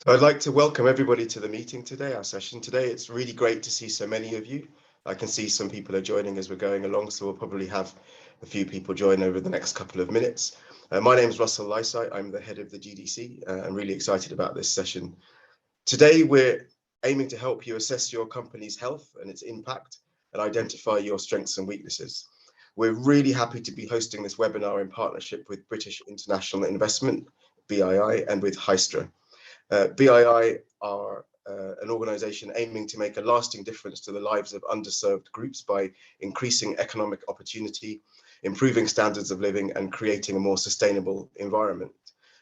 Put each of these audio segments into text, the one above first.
So I'd like to welcome everybody to the meeting today, our session today. It's really great to see so many of you. I can see some people are joining as we're going along, so we'll probably have a few people join over the next couple of minutes. My name is Russell Lysite. I'm the head of the GDC. I'm really excited about this session. Today, we're aiming to help you assess your company's health and its impact and identify your strengths and weaknesses. We're really happy to be hosting this webinar in partnership with British International Investment, BII, and with Hystra. BII are an organisation aiming to make a lasting difference to the lives of underserved groups by increasing economic opportunity, improving standards of living, and creating a more sustainable environment.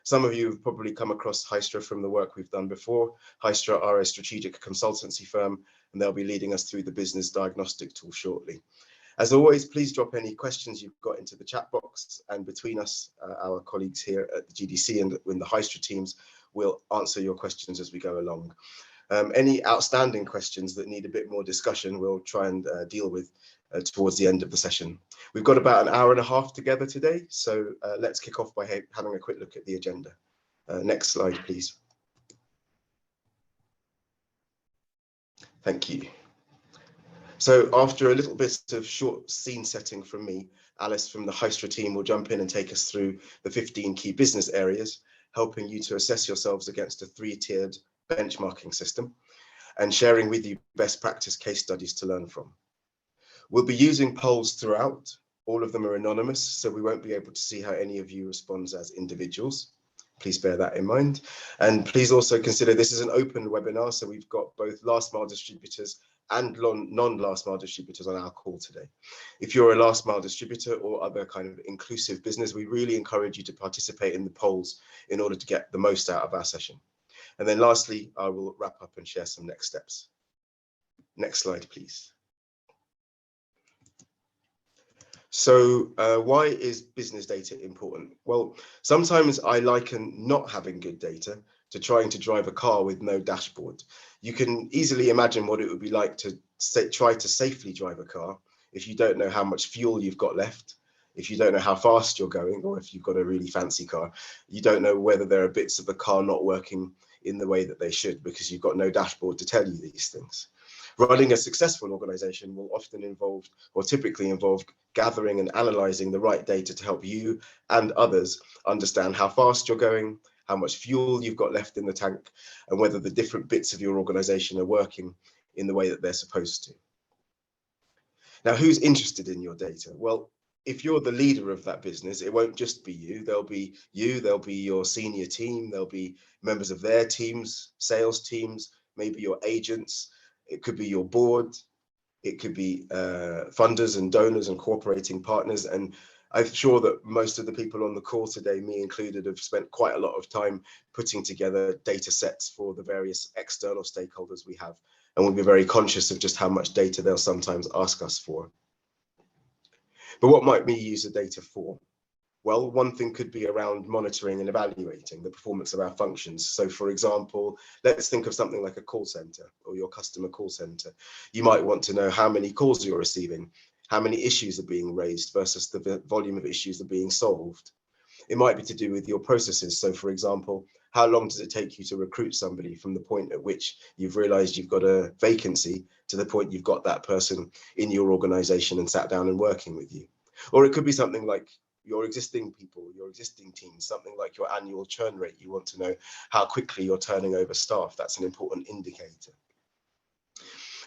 Some of you have probably come across Hystra from the work we've done before. Hystra are a strategic consultancy firm, and they'll be leading us through the business diagnostic tool shortly. As always, please drop any questions you've got into the chat box, and between us, our colleagues here at the GDC and in the Hystra teams, we'll answer your questions as we go along. Any outstanding questions that need a bit more discussion, we'll try and deal with towards the end of the session. We've got about an hour and a half together today, so let's kick off by having a quick look at the agenda. Next slide, please. Thank you. So after a little bit of short scene setting from me, Alice from the Hystra team will jump in and take us through the 15 key business areas, helping you to assess yourselves against a 3-tiered benchmarking system and sharing with you best practice case studies to learn from. We'll be using polls throughout. All of them are anonymous, so we won't be able to see how any of you responds as individuals. Please bear that in mind. And please also consider this is an open webinar, so we've got both last mile distributors and non-last mile distributors on our call today. If you're a last mile distributor or other kind of inclusive business, we really encourage you to participate in the polls in order to get the most out of our session. And then lastly, I will wrap up and share some next steps. Next slide, please. So why is business data important? Well, sometimes I liken not having good data to trying to drive a car with no dashboard. You can easily imagine what it would be like to try to safely drive a car if you don't know how much fuel you've got left, if you don't know how fast you're going, or if you've got a really fancy car, you don't know whether there are bits of the car not working in the way that they should because you've got no dashboard to tell you these things. Running a successful organization will often involve, or typically involve, gathering and analyzing the right data to help you and others understand how fast you're going, how much fuel you've got left in the tank, and whether the different bits of your organization are working in the way that they're supposed to. Now, who's interested in your data? Well, if you're the leader of that business, it won't just be you. There'll be your senior team, there'll be members of their teams, sales teams, maybe your agents. It could be your board, it could be funders and donors and cooperating partners. And I'm sure that most of the people on the call today, me included, have spent quite a lot of time putting together data sets for the various external stakeholders we have. And we'll be very conscious of just how much data they'll sometimes ask us for. But what might we use the data for? Well, one thing could be around monitoring and evaluating the performance of our functions. So for example, let's think of something like a call center or your customer call center. You might want to know how many calls you're receiving, how many issues are being raised versus the volume of issues that are being solved. It might be to do with your processes. So for example, how long does it take you to recruit somebody from the point at which you've realized you've got a vacancy to the point you've got that person in your organization and sat down and working with you? Or it could be something like your existing people, your existing teams, something like your annual churn rate. You want to know how quickly you're turning over staff. That's an important indicator.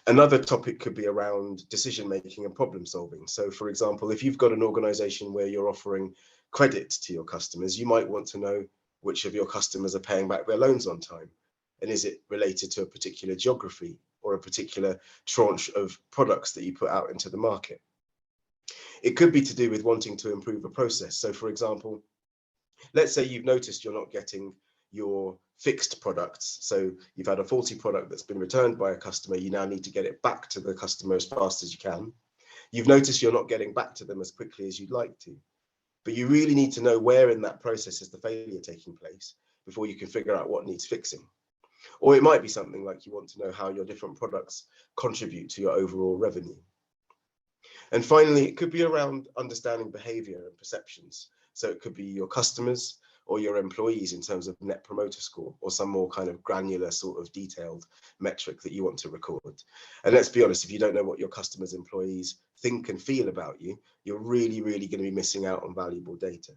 Another topic could be around decision making and problem solving. So for example, if you've got an organization where you're offering credit to your customers, you might want to know which of your customers are paying back their loans on time. And is it related to a particular geography or a particular tranche of products that you put out into the market? It could be to do with wanting to improve a process. So for example, let's say you've noticed you're not getting your fixed products. So you've had a faulty product that's been returned by a customer. You now need to get it back to the customer as fast as you can. You've noticed you're not getting back to them as quickly as you'd like to. But you really need to know where in that process is the failure taking place before you can figure out what needs fixing. Or it might be something like you want to know how your different products contribute to your overall revenue. And finally, it could be around understanding behavior and perceptions. So it could be your customers or your employees in terms of net promoter score, or some more kind of granular sort of detailed metric that you want to record. And let's be honest, if you don't know what your customers' employees think and feel about you, you're really going to be missing out on valuable data.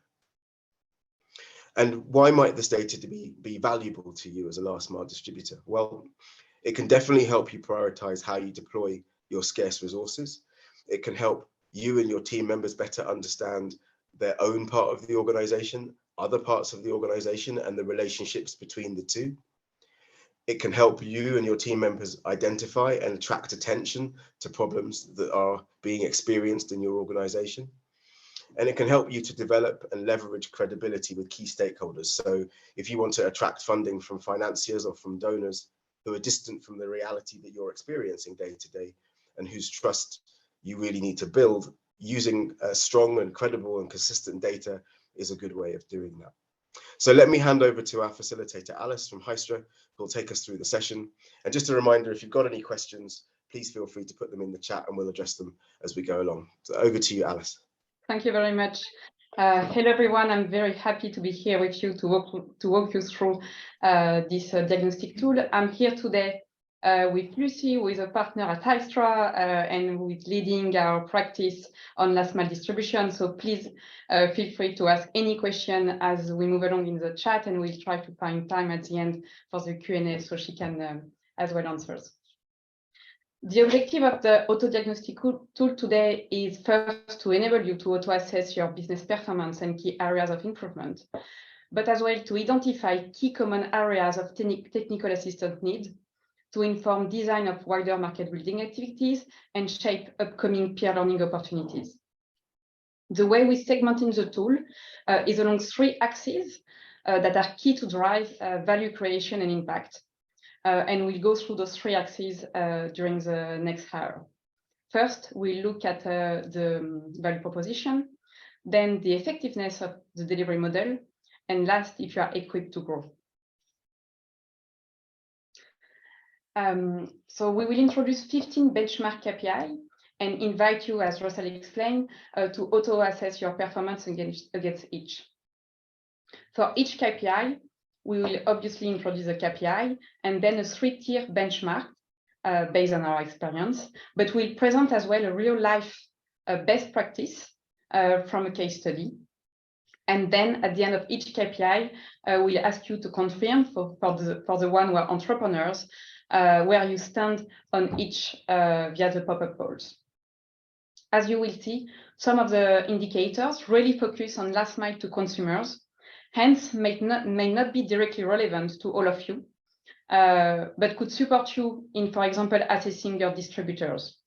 And why might this data be valuable to you as a last mile distributor? Well, it can definitely help you prioritize how you deploy your scarce resources. It can help you and your team members better understand their own part of the organization, other parts of the organization, and the relationships between the two. It can help you and your team members identify and attract attention to problems that are being experienced in your organization. And it can help you to develop and leverage credibility with key stakeholders. So if you want to attract funding from financiers or from donors who are distant from the reality that you're experiencing day to day, and whose trust you really need to build, using strong and credible and consistent data is a good way of doing that. So let me hand over to our facilitator, Alice from Hystra, who will take us through the session. And just a reminder, if you've got any questions, please feel free to put them in the chat and we'll address them as we go along. So over to you, Alice. Thank you very much. Hello, everyone. I'm very happy to be here with you to walk you through this diagnostic tool. I'm here today with Lucy, who is a partner at Hystra and who is leading our practice on last mile distribution. So please feel free to ask any question as we move along in the chat, and we'll try to find time at the end for the Q&A so she can as well answer. The objective of the auto-diagnostic tool today is first to enable you to auto-assess your business performance and key areas of improvement, but as well to identify key common areas of technical assistance needs, to inform design of wider market building activities and shape upcoming peer learning opportunities. The way we segment in the tool is along 3 axes that are key to drive value creation and impact. And we'll go through those 3 axes during the next hour. First, we look at the value proposition, then the effectiveness of the delivery model, and last, if you are equipped to grow. So we will introduce 15 benchmark KPI and invite you, as Russell explained, to auto-assess your performance against each. For each KPI, we will obviously introduce a KPI and then a 3-tier benchmark based on our experience, but we'll present as well a real-life best practice from a case study. And then at the end of each KPI, we'll ask you to confirm for the one who are entrepreneurs, where you stand on each via the pop-up polls. As you will see, some of the indicators really focus on last mile to consumers, hence may not be directly relevant to all of you, but could support you in, for example, assessing your distributors.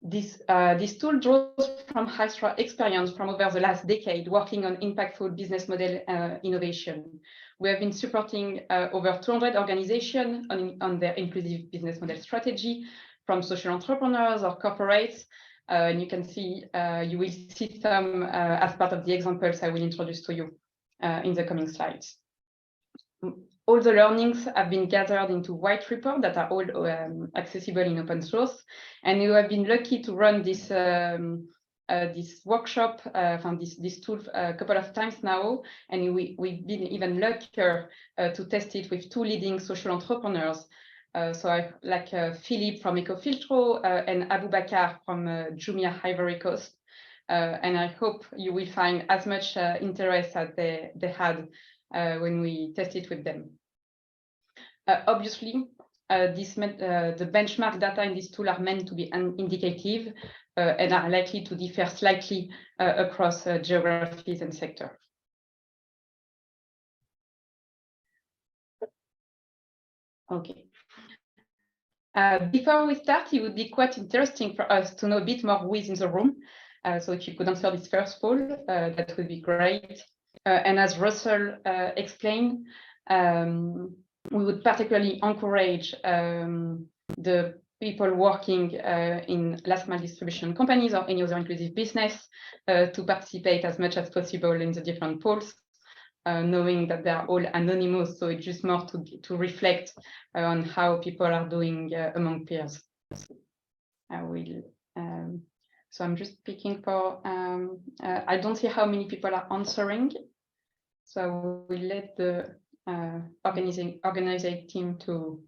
This tool draws from Hystra experience from over the last decade working on impactful business model innovation. We have been supporting over 200 organizations on their inclusive business model strategy, from social entrepreneurs or corporates. And you can see, you will see some as part of the examples I will introduce to you in the coming slides. All the learnings have been gathered into white reports that are all accessible in open source. And you have been lucky to run this this workshop from this tool a couple of times now. And we've been even luckier to test it with 2 leading social entrepreneurs. So I like Philippe from Ecofiltro and Abu Bakar from Jumia Ivory Coast. And I hope you will find as much interest as they had when we tested with them. Obviously, the benchmark data in this tool are meant to be indicative and are likely to differ slightly across geographies and sectors. Okay. Before we start, it would be quite interesting for us to know a bit more who is in the room. So if you could answer this first poll, that would be great. And as Russell explained, we would particularly encourage the people working in last mile distribution companies or any other inclusive business to participate as much as possible in the different polls, knowing that they are all anonymous. So it's just more to reflect on how people are doing among peers. I will So I'm just speaking for, I don't see how many people are answering. So we'll let the organizing team to,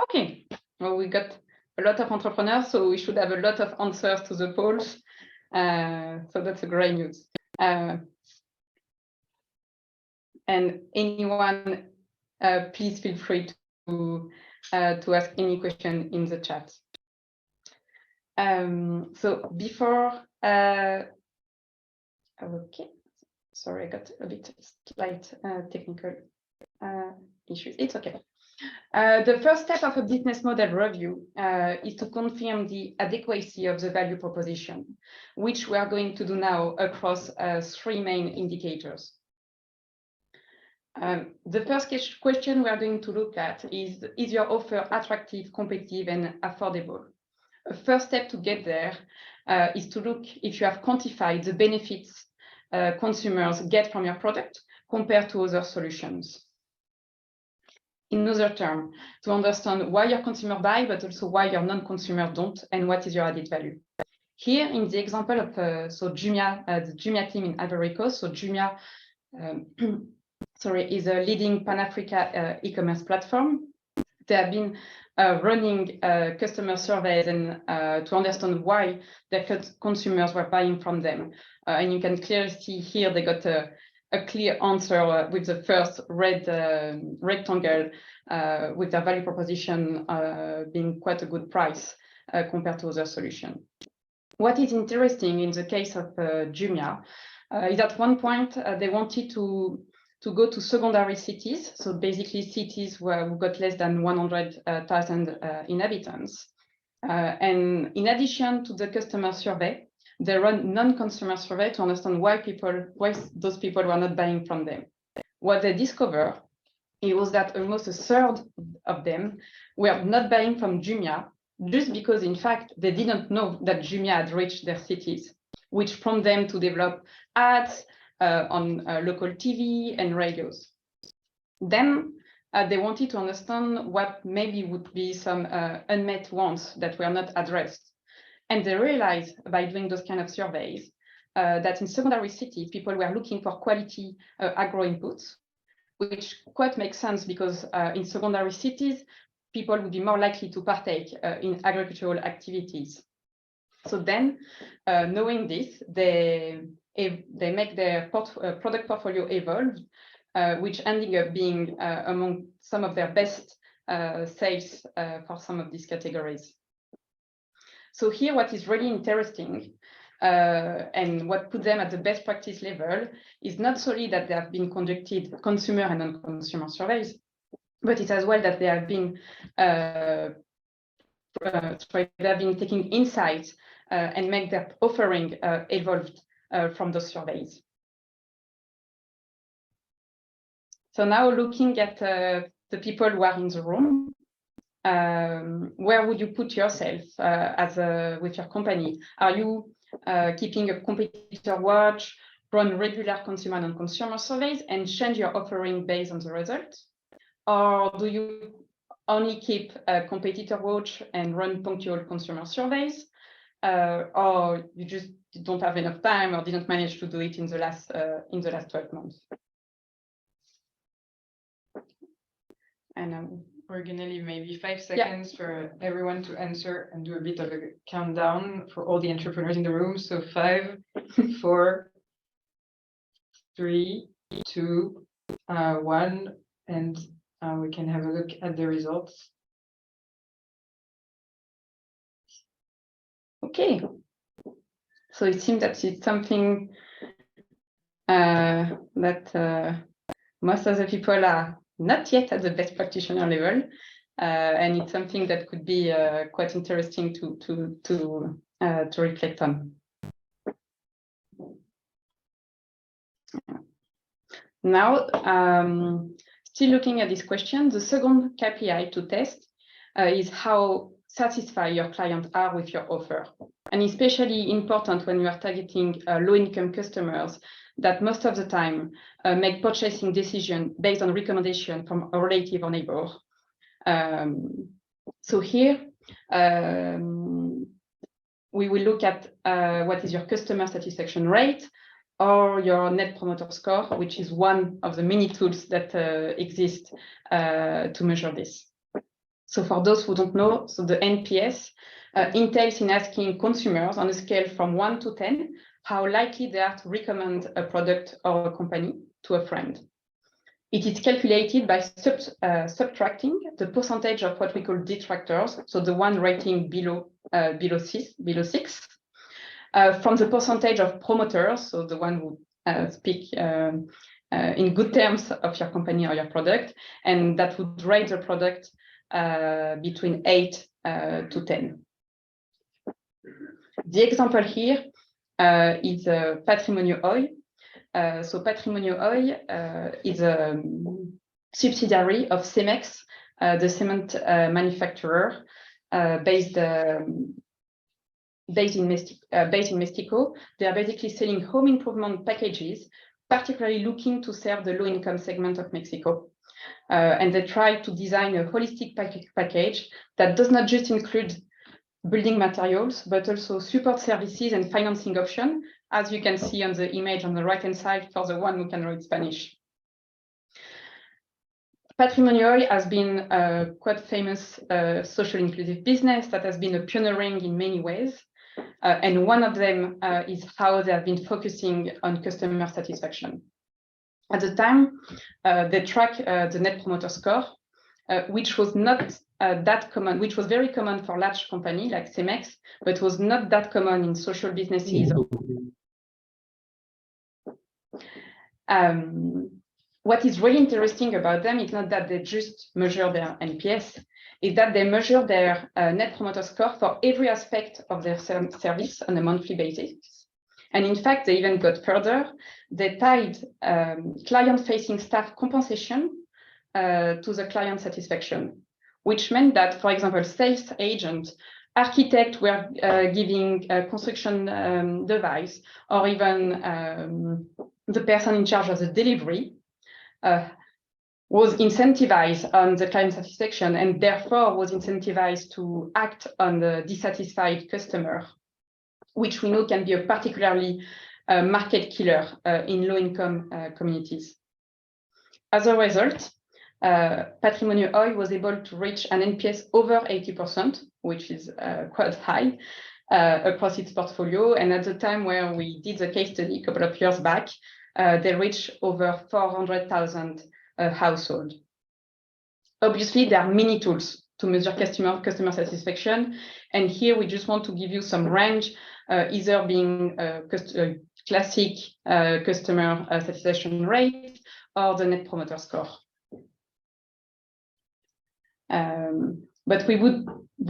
okay. Well, we got a lot of entrepreneurs, so we should have a lot of answers to the polls. So that's a great news. And anyone, please feel free to ask any question in the chat. So before, okay, sorry, I got a bit slight technical issues. It's okay. The first step of a business model review is to confirm the adequacy of the value proposition, which we are going to do now across 3 main indicators. The first question we are going to look at is your offer attractive, competitive, and affordable? A first step to get there is to look if you have quantified the benefits consumers get from your product compared to other solutions. In other terms, to understand why your consumer buy, but also why your non-consumer don't, and what is your added value. Here, in the example of Jumia, the Jumia team in Ivory Coast, so Jumia is a leading Pan-Africa e-commerce platform. They have been running customer surveys and to understand why their consumers were buying from them. And you can clearly see here they got a clear answer with the first red rectangle with their value proposition being quite a good price compared to other solutions. What is interesting in the case of Jumia is at one point they wanted to go to secondary cities, so basically cities where we got less than 100,000 inhabitants. And in addition to the customer survey, they run non-consumer survey to understand why those people were not buying from them. What they discovered was that almost a third of them were not buying from Jumia just because, in fact, they didn't know that Jumia had reached their cities, which prompted them to develop ads on local TV and radios. Then they wanted to understand what maybe would be some unmet wants that were not addressed. And they realized by doing those kind of surveys that in secondary cities, people were looking for quality agro inputs, which quite makes sense because in secondary cities, people would be more likely to partake in agricultural activities. So then, knowing this, they make their product portfolio evolve, which ending up being among some of their best sales for some of these categories. So here, what is really interesting and what put them at the best practice level is not solely that they have been conducted consumer and non-consumer surveys, but it's as well that they have been taking insights and make their offering evolved from those surveys. So now looking at the people who are in the room, where would you put yourself with your company? Are you keeping a competitor watch, run regular consumer and consumer surveys, and change your offering based on the results? Or do you only keep a competitor watch and run punctual consumer surveys? Or you just don't have enough time or didn't manage to do it in the last 12 months? And we're gonna leave maybe 5 seconds for everyone to answer and do a bit of a countdown for all the entrepreneurs in the room. So 5, 4, 3, 2, 1, and we can have a look at the results. Okay, so it seems that it's something that most of the people are not yet at the best practitioner level, and it's something that could be quite interesting to reflect on. Now, still looking at this question, the second KPI to test is how satisfied your clients are with your offer, and especially important when you are targeting low-income customers that most of the time make purchasing decisions based on recommendation from a relative or neighbor. So here, we will look at what is your customer satisfaction rate or your net promoter score, which is one of the many tools that exist to measure this. So for those who don't know, so the NPS entails in asking consumers on a scale from 1 to 10, how likely they are to recommend a product or a company to a friend. It is calculated by subtracting the percentage of what we call detractors, so the one rating below 6, from the percentage of promoters, so the one who speak in good terms of your company or your product, and that would rate the product between 8 to 10. The example here is Patrimonio Oil. So Patrimonio Oil is a subsidiary of Cemex, the cement manufacturer based in Mexico. They are basically selling home improvement packages, particularly looking to serve the low-income segment of Mexico. And they try to design a holistic package that does not just include building materials, but also support services and financing options, as you can see on the image on the right-hand side for the one who can read Spanish. Patrimonio Oil has been a quite famous social inclusive business that has been a pioneering in many ways. And one of them is how they have been focusing on customer satisfaction. At the time, they track the Net Promoter Score, which was not that common, which was very common for large companies like Cemex, but was not that common in social businesses. What is really interesting about them is not that they just measure their NPS, is that they measure their Net Promoter Score for every aspect of their service on a monthly basis. And in fact, they even got further. They tied client-facing staff compensation to the client satisfaction, which meant that, for example, sales agent, architect were giving a construction device, or even the person in charge of the delivery was incentivized on the client satisfaction, and therefore was incentivized to act on the dissatisfied customer, which we know can be a particularly market killer in low-income communities. As a result, Patrimonio Oil was able to reach an NPS over 80%, which is quite high across its portfolio. And at the time where we did the case study a couple of years back, they reached over 400,000 households. Obviously, there are many tools to measure customer satisfaction. And here we just want to give you some range, either being classic customer satisfaction rate or the Net Promoter Score. But we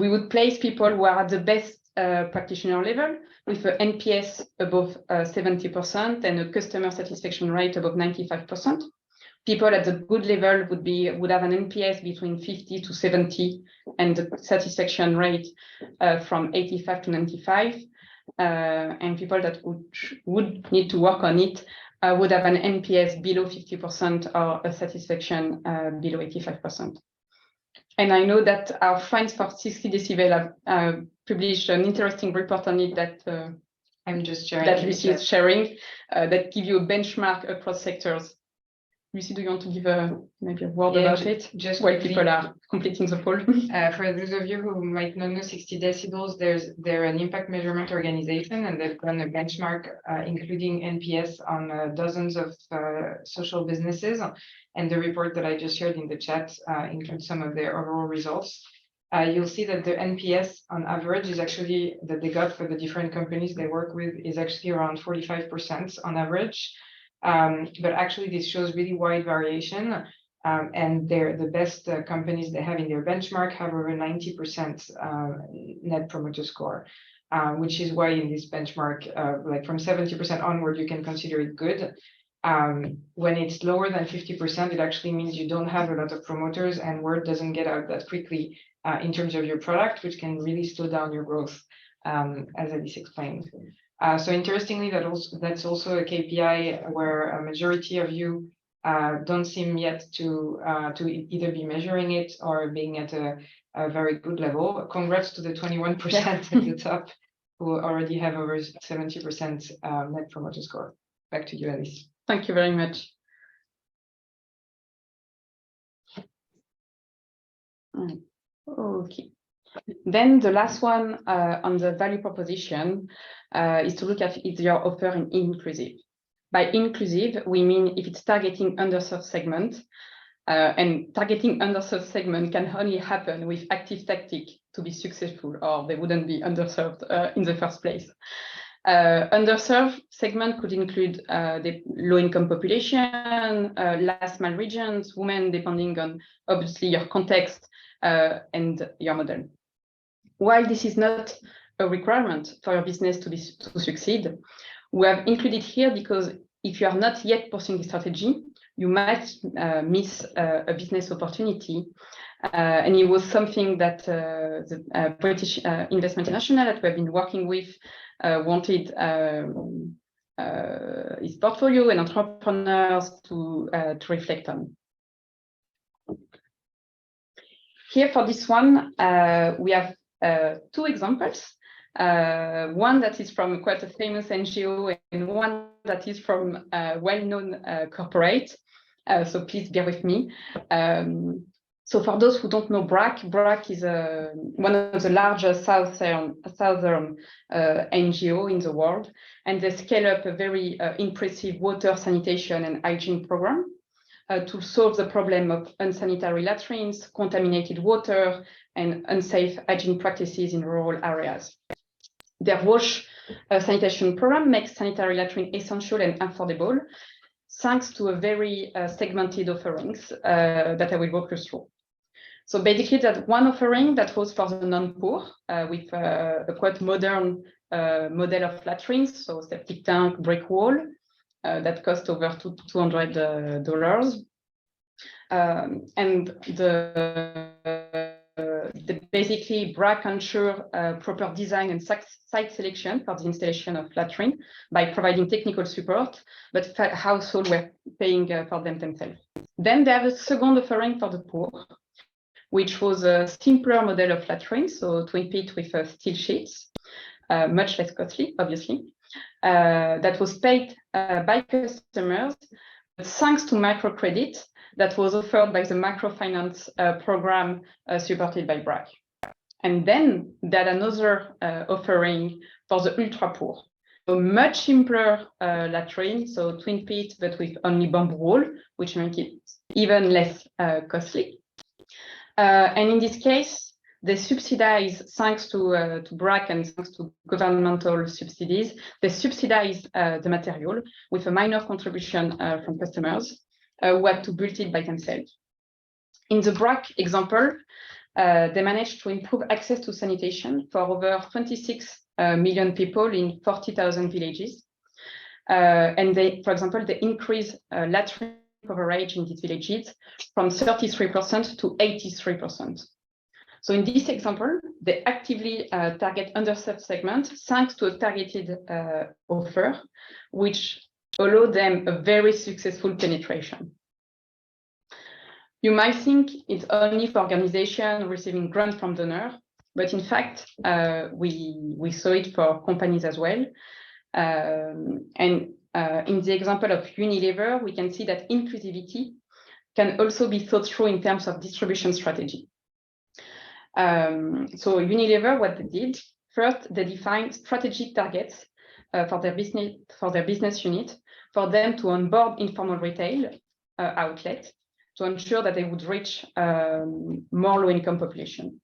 would place people who are at the best practitioner level with an NPS above 70% and a customer satisfaction rate above 95%. People at the good level would have an NPS between 50 to 70 and the satisfaction rate from 85 to 95. And people that would need to work on it would have an NPS below 50% or a satisfaction below 85%. And I know that our friends for 60 Decibel have published an interesting report on it that I'm just sharing. That Lucy is sharing, that give you a benchmark across sectors. Lucy, do you want to give maybe a word about it? Just while people are completing the poll. For those of you who might not know 60 Decibels, they're an impact measurement organization, and they've done a benchmark including NPS on dozens of social businesses. And the report that I just shared in the chat includes some of their overall results. You'll see that the NPS on average is actually that they got for the different companies they work with is actually around 45% on average. But actually this shows really wide variation, and they're the best companies they have in their benchmark have over 90% net promoter score, which is why in this benchmark, like from 70% onward, you can consider it good. When it's lower than 50%, it actually means you don't have a lot of promoters and word doesn't get out that quickly in terms of your product, which can really slow down your growth, as Alice explained. So interestingly, that's also a KPI where a majority of you don't seem yet to either be measuring it or being at a very good level. Congrats to the 21% at the top who already have over 70% Net Promoter Score. Back to you, Alice. Thank you very much. Okay. Then the last one on the value proposition is to look at if your offer is inclusive. By inclusive, we mean if it's targeting underserved segment, and targeting underserved segment can only happen with active tactic to be successful, or they wouldn't be underserved in the first place. Underserved segment could include the low-income population, last mile regions, women, depending on obviously your context and your model. While this is not a requirement for your business to succeed, we have included here because if you are not yet pursuing the strategy, you might miss a business opportunity. And it was something that the British Investment International that we have been working with wanted his portfolio and entrepreneurs to reflect on. Here for this one, we have two examples. One that is from quite a famous NGO and one that is from a well-known corporate. So please bear with me. So for those who don't know BRAC, BRAC is one of the largest southern NGO in the world, and they scale up a very impressive water, sanitation and hygiene program to solve the problem of unsanitary latrines, contaminated water, and unsafe hygiene practices in rural areas. Their wash sanitation program makes sanitary latrine essential and affordable, thanks to a very segmented offerings that I will walk you through. So basically, that one offering that was for the non-poor with a quite modern model of latrines, so septic tank, brick wall, that cost over $200. And basically BRAC ensure proper design and site selection for the installation of latrine by providing technical support, but households were paying for them themselves. Then they have a second offering for the poor, which was a simpler model of latrine, so twin pit with steel sheets, much less costly, obviously, that was paid by customers, but thanks to microcredit that was offered by the microfinance program supported by BRAC. And then there another offering for the ultra poor. So much simpler latrine, so twin pit, but with only bamboo wall, which makes it even less costly. And in this case, they subsidize, thanks to BRAC and thanks to governmental subsidies, they subsidize the material with a minor contribution from customers who had to build it by themselves. In the BRAC example, they managed to improve access to sanitation for over 26 million people in 40,000 villages. And they, for example, they increased latrine coverage in these villages from 33% to 83%. So in this example, they actively target underserved segments thanks to a targeted offer, which allowed them a very successful penetration. You might think it's only for organizations receiving grants from donors, but in fact, we saw it for companies as well. And in the example of Unilever, we can see that inclusivity can also be thought through in terms of distribution strategy. So Unilever, what they did, first, they defined strategic targets for their business unit, for them to onboard informal retail outlets to ensure that they would reach more low-income population.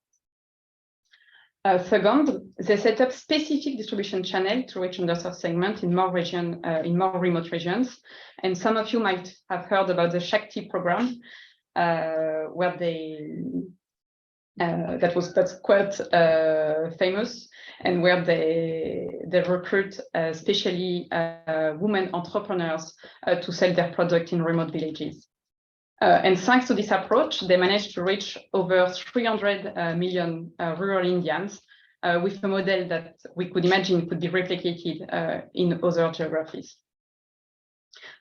Second, they set up specific distribution channel to reach underserved segment in more remote regions. And some of you might have heard about the Shakti program, where that's quite famous, and where they recruit especially women entrepreneurs to sell their product in remote villages. And thanks to this approach, they managed to reach over 300 million rural Indians with a model that we could imagine could be replicated in other geographies.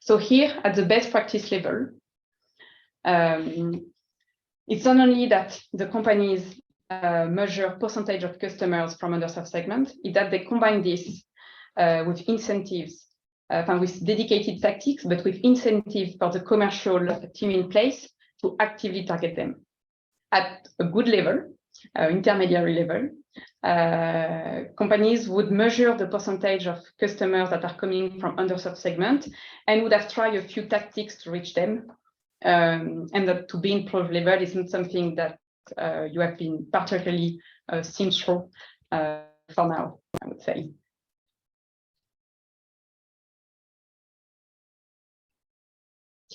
So here at the best practice level, it's not only that the companies measure percentage of customers from underserved segment is that they combine this with incentives, with dedicated tactics, but with incentives for the commercial team in place to actively target them at a good level, intermediary level. Companies would measure the percentage of customers that are coming from underserved segment and would have tried a few tactics to reach them. And that to be in pro level isn't something that you have been particularly seen through for now, I would say.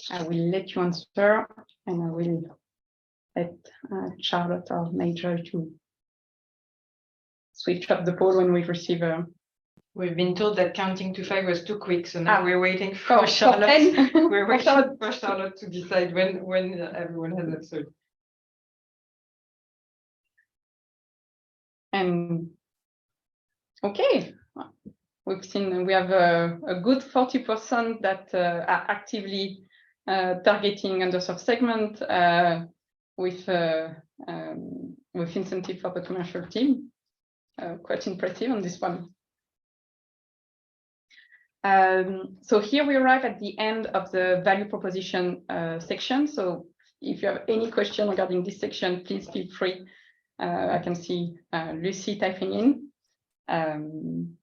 I will let you answer, and I will let Charlotte or Nigel to switch up the poll when we receive a... We've been told that counting to 5 was too quick, so now we're waiting for for Charlotte. We're waiting for Charlotte to decide when everyone has answered. And okay, we've seen we have a good 40% that are actively targeting underserved segment with incentive for the commercial team. Quite impressive on this one. So here we arrive at the end of the value proposition section. So if you have any question regarding this section, please feel free. I can see Lucy typing in. And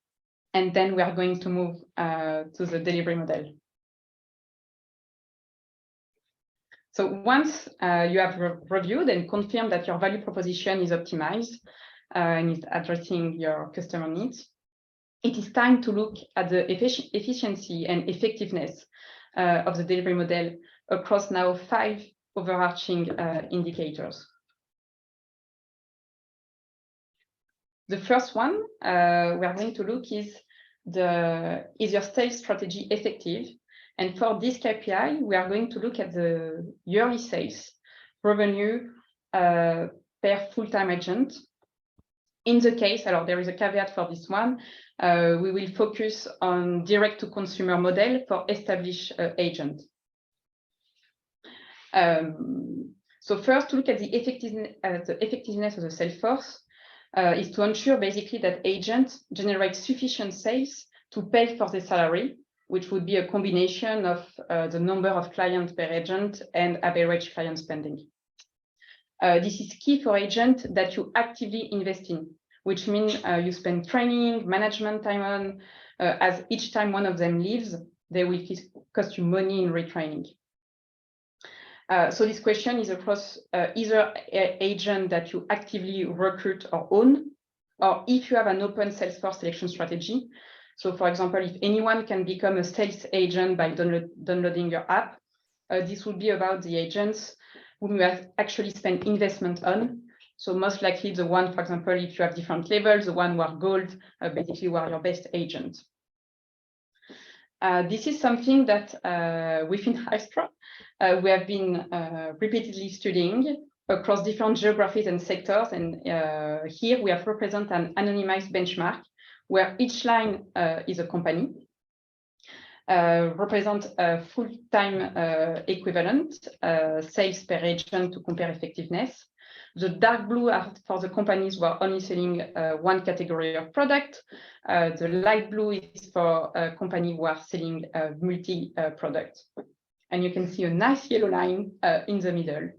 then we are going to move to the delivery model. So once you have reviewed and confirmed that your value proposition is optimized and is addressing your customer needs, it is time to look at the efficiency and effectiveness of the delivery model across now 5 overarching indicators. The first one we are going to look is your sales strategy effective? And for this KPI, we are going to look at the yearly sales revenue per full-time agent. In the case, there is a caveat for this one, we will focus on direct-to-consumer model for established agents. So first, to look at the effectiveness of the sales force is to ensure basically that agents generate sufficient sales to pay for the salary, which would be a combination of the number of clients per agent and average client spending. This is key for agents that you actively invest in, which means you spend training, management time on, as each time one of them leaves, they will cost you money in retraining. So this question is across either agent that you actively recruit or own, or if you have an open Salesforce selection strategy. So for example, if anyone can become a sales agent by downloading your app, this would be about the agents whom you have actually spent investment on. So most likely the one, for example, if you have different levels, the one who are gold, basically who are your best agent. This is something that within Hystra, we have been repeatedly studying across different geographies and sectors. And here we have represented an anonymized benchmark where each line is a company, represent a full-time equivalent sales per agent to compare effectiveness. The dark blue are for the companies who are only selling one category of product. The light blue is for a company who are selling multi-product. And you can see a nice yellow line in the middle.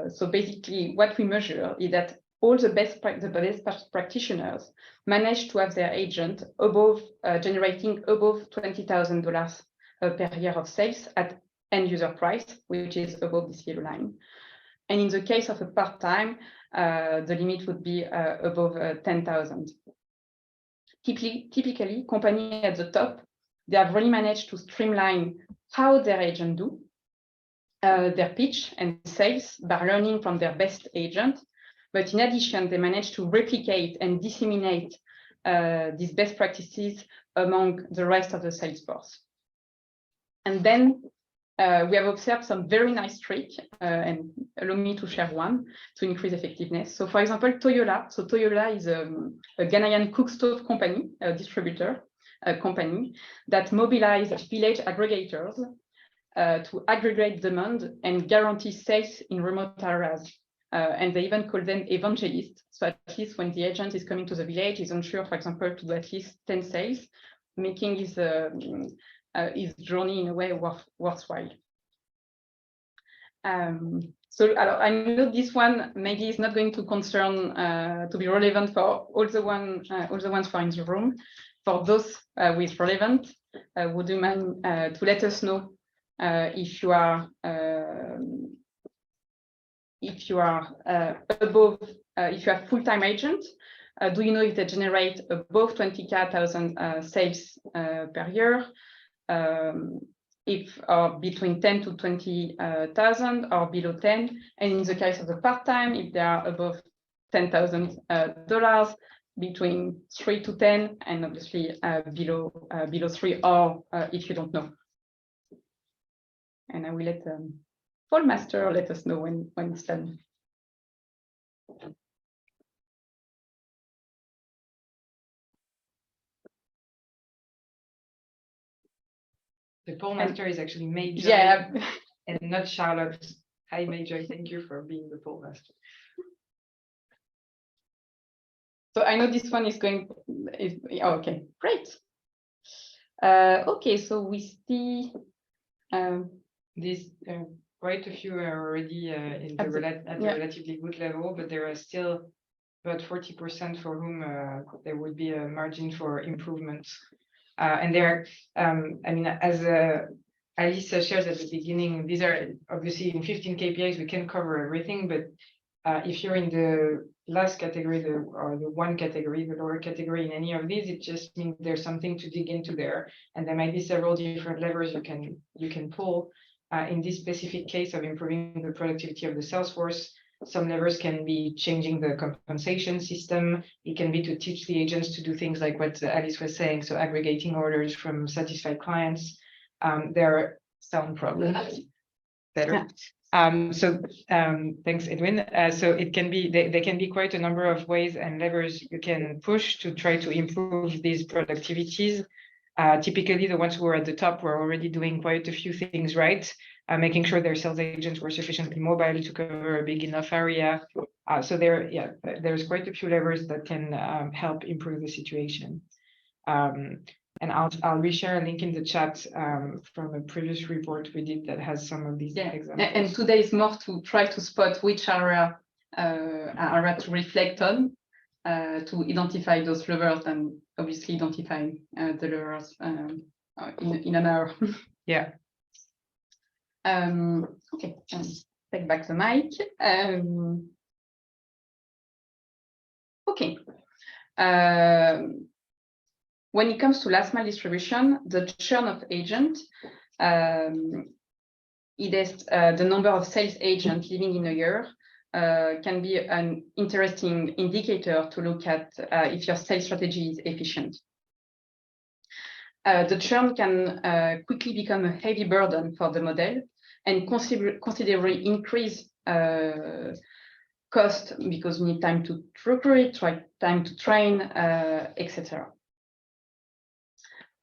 So basically what we measure is that all the best practitioners manage to have their agent above generating above $20,000 per year of sales at end user price, which is above this yellow line. And in the case of a part-time, the limit would be above 10,000. Typically, companies at the top, they have really managed to streamline how their agents do their pitch and sales by learning from their best agent. But in addition, they managed to replicate and disseminate these best practices among the rest of the sales force. And then we have observed some very nice tricks, and allow me to share one to increase effectiveness. So for example, Toyola. So Toyola is a Ghanaian cook stove company, a distributor company that mobilizes village aggregators to aggregate demand and guarantee sales in remote areas. and they even call them evangelists. So at least when the agent is coming to the village, he's unsure, for example, to do at least 10 sales, making his journey in a way worthwhile. So I know this one maybe is not going to concern to be relevant for all the ones who are in the room. For those with relevant, would you mind to let us know if you are above, if you have full-time agent? Do you know if they generate above 20,000 sales per year? If between 10 to 20,000 or below 10, and in the case of the part-time, if they are above $10,000, between 3 to 10, and obviously below 3, or if you don't know. And I will let Paul Master let us know when it's done. The Paul Master is actually Major, yeah, and not Charlotte. Hi, Major. Thank you for being the Paul Master. So I know this one is going. Okay, great. Okay, so we see this. Quite a few are already at a relatively good level, but there are still about 40% for whom there would be a margin for improvement. And there, I mean, as Alice shares at the beginning, these are obviously in 15 KPIs, we can cover everything, but if you're in the last category, or the one category, the lower category in any of these, it just means there's something to dig into there, and there might be several different levers you can pull. In this specific case of improving the productivity of the sales force, some levers can be changing the compensation system. It can be to teach the agents to do things like what Alice was saying, so aggregating orders from satisfied clients. There are sound problems. Better. Thanks, Edwin. So it can be, there can be quite a number of ways and levers you can push to try to improve these productivities. Typically, the ones who are at the top were already doing quite a few things right, making sure their sales agents were sufficiently mobile to cover a big enough area. So there's quite a few levers that can help improve the situation. And I'll reshare a link in the chat from a previous report we did that has some of these examples. And today is more to try to spot which area to reflect on, to identify those levers, and obviously identify the levers in an hour. Yeah. Okay, take back the mic. Okay. When it comes to last mile distribution, the churn of agent, it is the number of sales agents living in a year, can be an interesting indicator to look at if your sales strategy is efficient. The churn can quickly become a heavy burden for the model and considerably increase cost, because we need time to recruit, time to train, etc.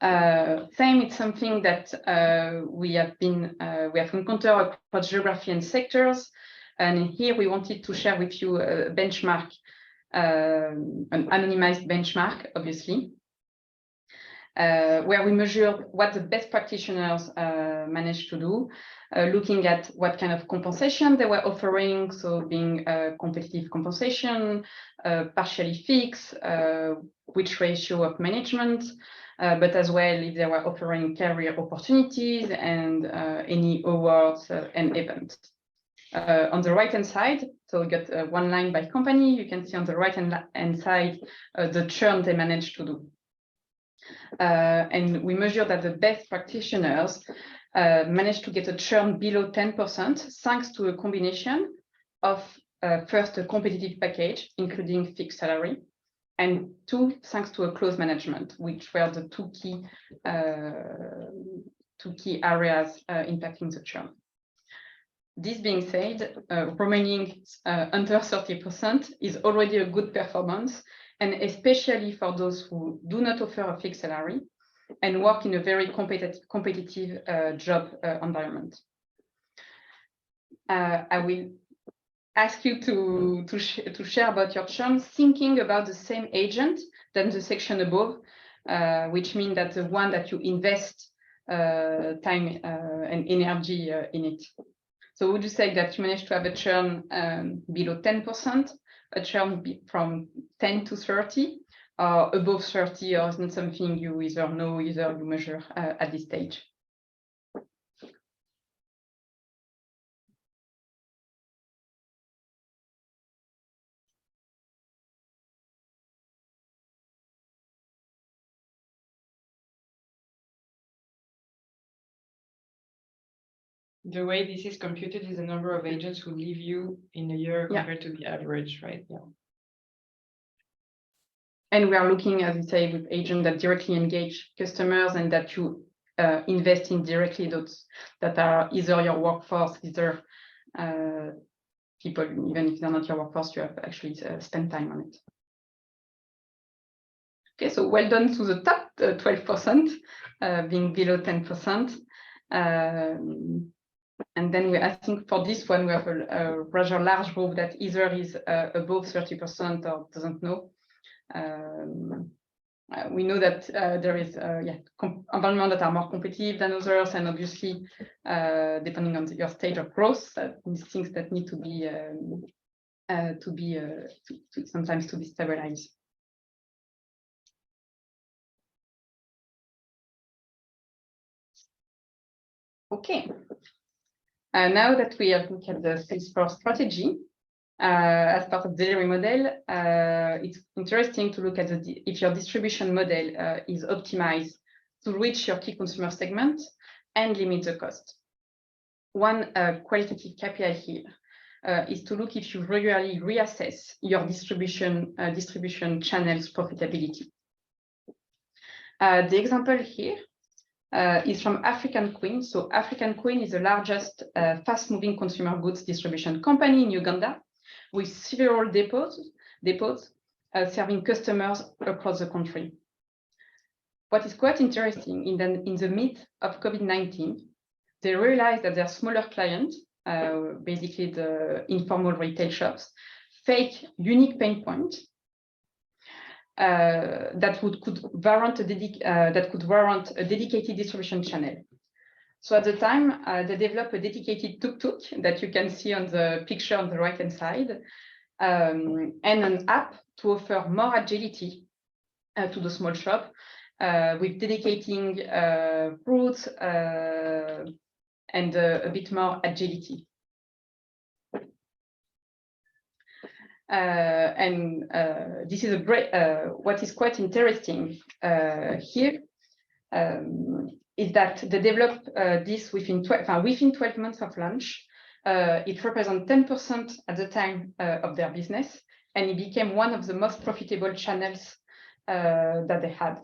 Same, it's something that we have encountered across geography and sectors, and here we wanted to share with you a benchmark, an anonymized benchmark, obviously, where we measured what the best practitioners managed to do, looking at what kind of compensation they were offering, so being competitive compensation, partially fixed, which ratio of management, but as well if they were offering career opportunities and any awards and events. On the right-hand side, so we got one line by company. You can see on the right-hand side the churn they managed to do. And we measure that the best practitioners managed to get a churn below 10%, thanks to a combination of first, a competitive package, including fixed salary, and two, thanks to a close management, which were the two key areas impacting the churn. This being said, remaining under 30% is already a good performance, and especially for those who do not offer a fixed salary and work in a very competitive job environment. I will ask you to share about your churn, thinking about the same agent than the section above, which means that the one that you invest time and energy in it. So would you say that you managed to have a churn below 10%, a churn from 10 to 30, or above 30, or is not something you either know, either you measure at this stage? The way this is computed is the number of agents who leave you in a year compared to the average, right? Yeah. And we are looking, as you say, with agents that directly engage customers and that you invest in directly, those that are either your workforce, either people, even if they're not your workforce, you have actually spent time on it. Okay, so well done to the top 12%, being below 10%. And then I think for this one, we have a rather large group that either is above 30% or doesn't know. We know that there is environments that are more competitive than others, and obviously, depending on your stage of growth, these things that need to be sometimes to be stabilized. Okay. Now that we have looked at the Salesforce strategy as part of the delivery model, it's interesting to look at if your distribution model is optimized to reach your key consumer segment and limit the cost. One qualitative KPI here is to look if you regularly reassess your distribution channels profitability. The example here is from African Queen. So African Queen is the largest fast-moving consumer goods distribution company in Uganda, with several depots serving customers across the country. What is quite interesting in the midst of COVID-19, they realized that their smaller clients, basically the informal retail shops, face unique pain points that could warrant a dedicated distribution channel. So at the time, they developed a dedicated tuk-tuk that you can see on the picture on the right-hand side, and an app to offer more agility to the small shop, with dedicating routes and a bit more agility. This is a great, what is quite interesting here is that they developed this within 12 months of launch. It represents 10% at the time of their business, and it became one of the most profitable channels that they had.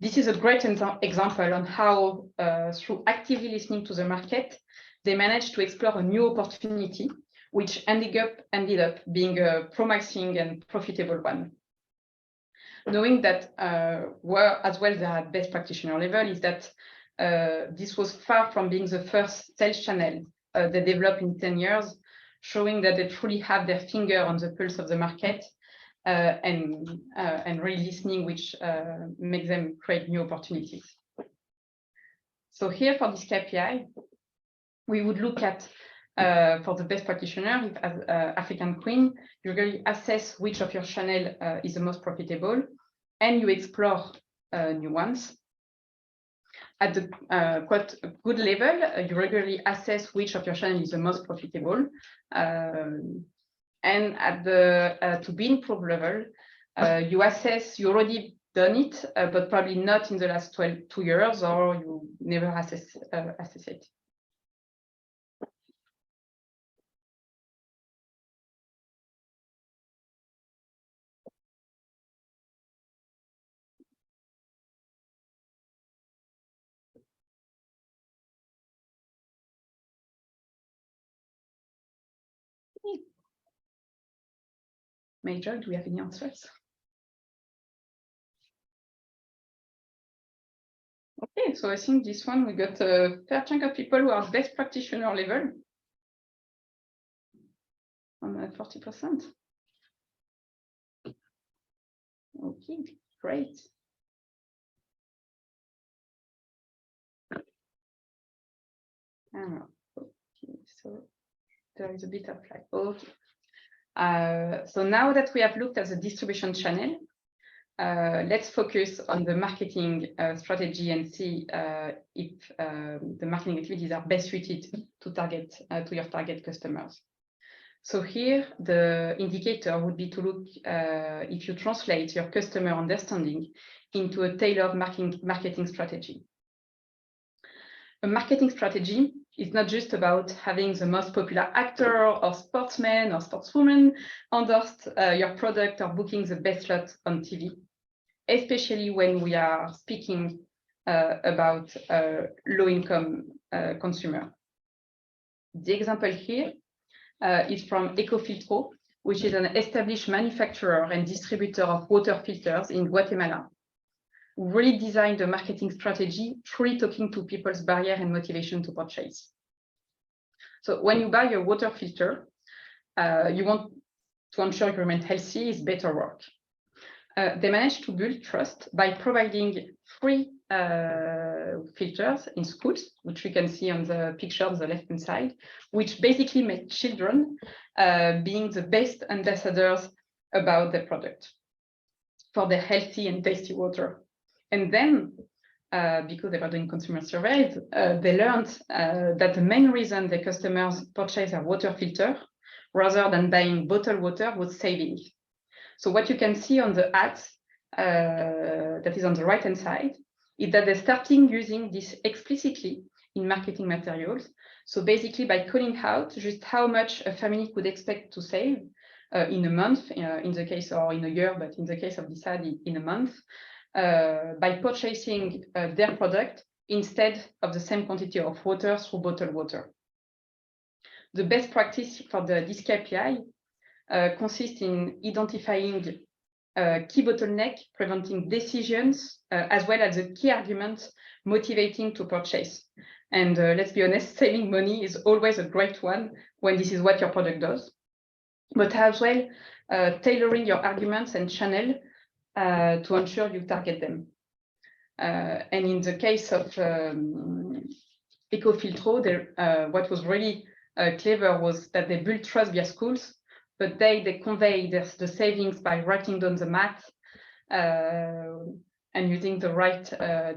This is a great example on how, through actively listening to the market, they managed to explore a new opportunity, which ended up being a promising and profitable one. Knowing that as well they at best practitioner level, is that this was far from being the first sales channel they developed in 10 years, showing that they truly have their finger on the pulse of the market and really listening, which makes them create new opportunities. So here for this KPI, we would look at for the best practitioner, as African Queen, you really assess which of your channel is the most profitable, and you explore new ones. At the quite good level, you regularly assess which of your channel is the most profitable. And at the to be improved level, you assess, you already done it, but probably not in the last 2 years, or you never assess it. Major, do we have any answers? Okay, so I think this one we got a fair chunk of people who are best practitioner level. on 40%. Okay, great. Okay, so there is a bit of like, okay. So now that we have looked at the distribution channel, let's focus on the marketing strategy and see if the marketing activities are best suited to your target customers. So here, the indicator would be to look if you translate your customer understanding into a tailored marketing strategy. A marketing strategy is not just about having the most popular actor or sportsman or sportswoman endorse your product or booking the best slot on TV, especially when we are speaking about low-income consumer. The example here is from Ecofiltro, which is an established manufacturer and distributor of water filters in Guatemala, who really designed a marketing strategy truly talking to people's barrier and motivation to purchase. So when you buy a water filter, you want to ensure you remain healthy is better work. They managed to build trust by providing free filters in schools, which we can see on the picture on the left-hand side, which basically make children being the best ambassadors about the product for the healthy and tasty water. And then, because they were doing consumer surveys, they learned that the main reason the customers purchase a water filter rather than buying bottled water was savings. So what you can see on the ads that is on the right-hand side is that they're starting using this explicitly in marketing materials. So basically by calling out just how much a family could expect to save in a month, in the case, or in a year, but in the case of this ad, in a month, by purchasing their product instead of the same quantity of water through bottled water. The best practice for this KPI consists in identifying key bottleneck, preventing decisions, as well as the key arguments motivating to purchase. And let's be honest, saving money is always a great one when this is what your product does. But as well, tailoring your arguments and channel to ensure you target them. And in the case of Ecofiltro, what was really clever was that they built trust via schools, but they convey the savings by writing down the math and using the right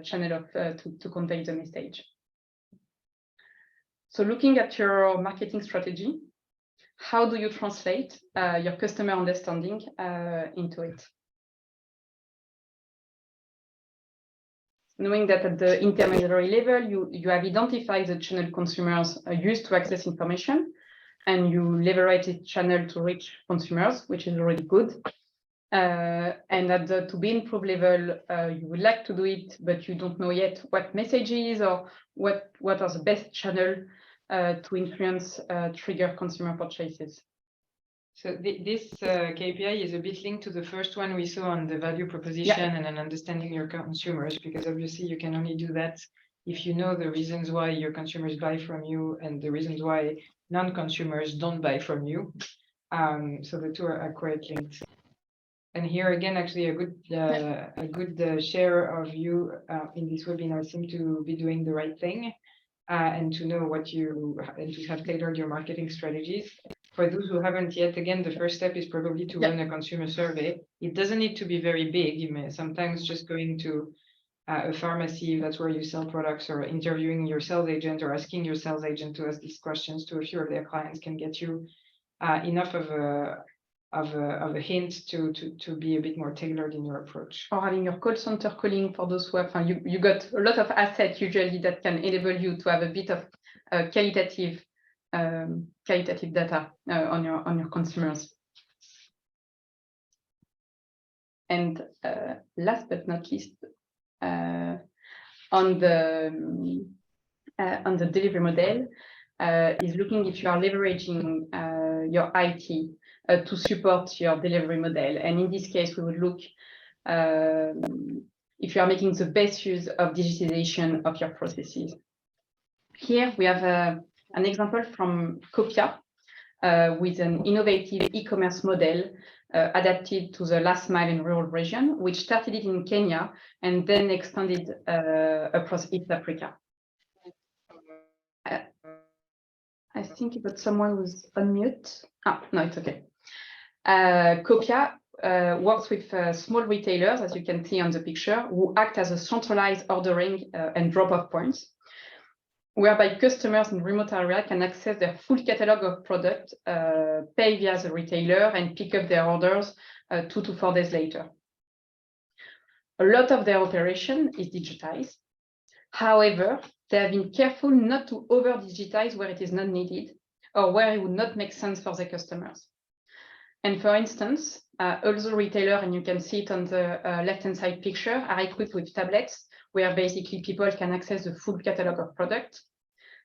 channel to convey the message. So looking at your marketing strategy, how do you translate your customer understanding into it? Knowing that at the intermediary level, you have identified the channel consumers use to access information, and you leverage this channel to reach consumers, which is already good. And at the to be improved level, you would like to do it, but you don't know yet what messages or what are the best channel to influence trigger consumer purchases. So this KPI is a bit linked to the first one we saw on the value proposition and then understanding your consumers, because obviously you can only do that if you know the reasons why your consumers buy from you and the reasons why non-consumers don't buy from you. So the two are quite linked. And here again, actually a good share of you in this webinar seem to be doing the right thing and to know what and to have tailored your marketing strategies. For those who haven't yet, again, the first step is probably to run a consumer survey. It doesn't need to be very big. You may sometimes just going to a pharmacy, that's where you sell products, or interviewing your sales agent or asking your sales agent to ask these questions to a few of their clients can get you enough of a hint to be a bit more tailored in your approach. Or having your call center calling for those who have, you got a lot of assets usually that can enable you to have a bit of qualitative data on your consumers. And last but not least, on the delivery model is looking if you are leveraging your IT to support your delivery model. And in this case, we would look if you are making the best use of digitalization of your processes. Here we have an example from Copia, with an innovative e-commerce model adapted to the last mile in rural region, which started it in Kenya and then expanded across East Africa. I think that someone was on mute. Ah, no, it's okay. Copia works with small retailers, as you can see on the picture, who act as a centralized ordering and drop-off points, whereby customers in remote area can access their full catalog of products, pay via the retailer, and pick up their orders 2 to 4 days later. A lot of their operation is digitized. However, they have been careful not to over-digitize where it is not needed or where it would not make sense for their customers. And for instance, also retailers, and you can see it on the left-hand side picture, are equipped with tablets where basically people can access the full catalog of products.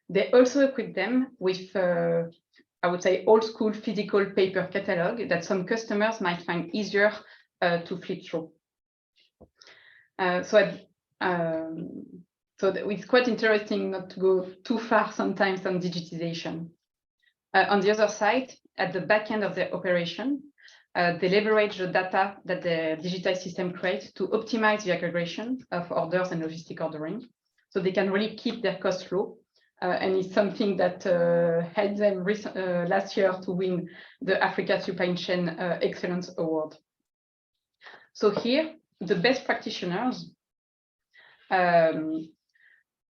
They also equip them with, I would say, old school physical paper catalog that some customers might find easier to flip through. So it's quite interesting not to go too far sometimes on digitization. On the other side, at the back end of their operation, they leverage the data that the digitized system creates to optimize the aggregation of orders and logistic ordering. So they can really keep their costs low. And it's something that helped them last year to win the Africa Supply Chain Excellence Award. So here, the best practitioners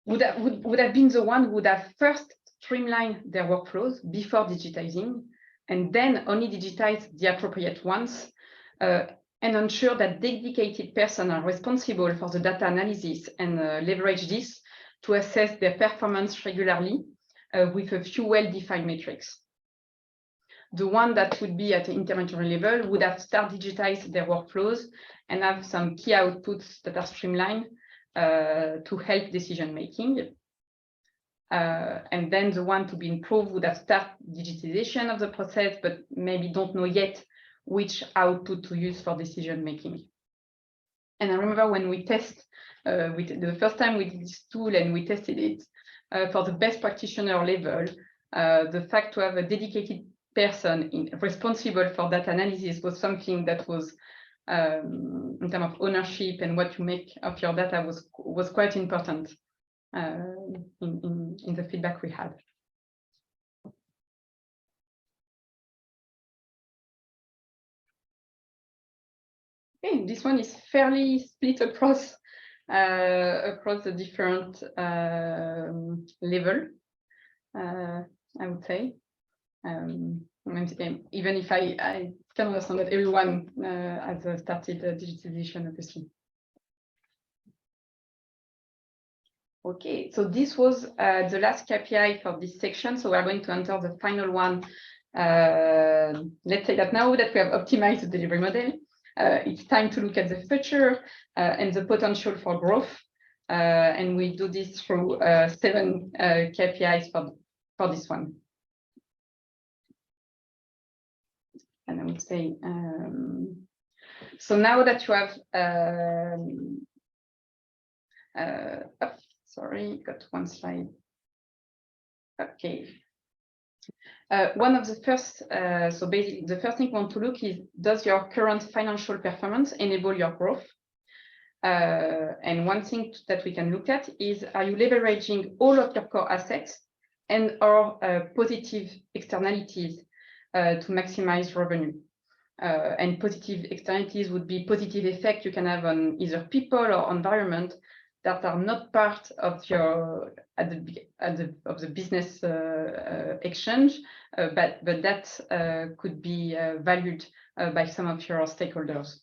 would have been the one who would have first streamlined their workflows before digitizing, and then only digitize the appropriate ones, and ensure that dedicated persons are responsible for the data analysis and leverage this to assess their performance regularly with a few well-defined metrics. The one that would be at the intermediary level would have started digitize their workflows and have some key outputs that are streamlined to help decision making. And then the one to be improved would have started digitization of the process, but maybe don't know yet which output to use for decision making. And I remember when we test, the first time we did this tool and we tested it for the best practitioner level, the fact to have a dedicated person responsible for data analysis was something that was, in terms of ownership and what you make of your data, was quite important in the feedback we had. Okay, this one is fairly split across the different level, I would say. Even if I can understand that everyone has started digitization, obviously. Okay, so this was the last KPI for this section. So we're going to enter the final one. Let's say that now that we have optimized the delivery model, it's time to look at the future and the potential for growth. And we do this through 7 KPIs for this one. And I would say, so now that you have, sorry, got one slide. Okay. One of the first, so basically the first thing you want to look is, does your current financial performance enable your growth? And one thing that we can look at is, are you leveraging all of your core assets and or positive externalities to maximize revenue? And positive externalities would be positive effect you can have on either people or environment that are not part of your of the business exchange, but that could be valued by some of your stakeholders.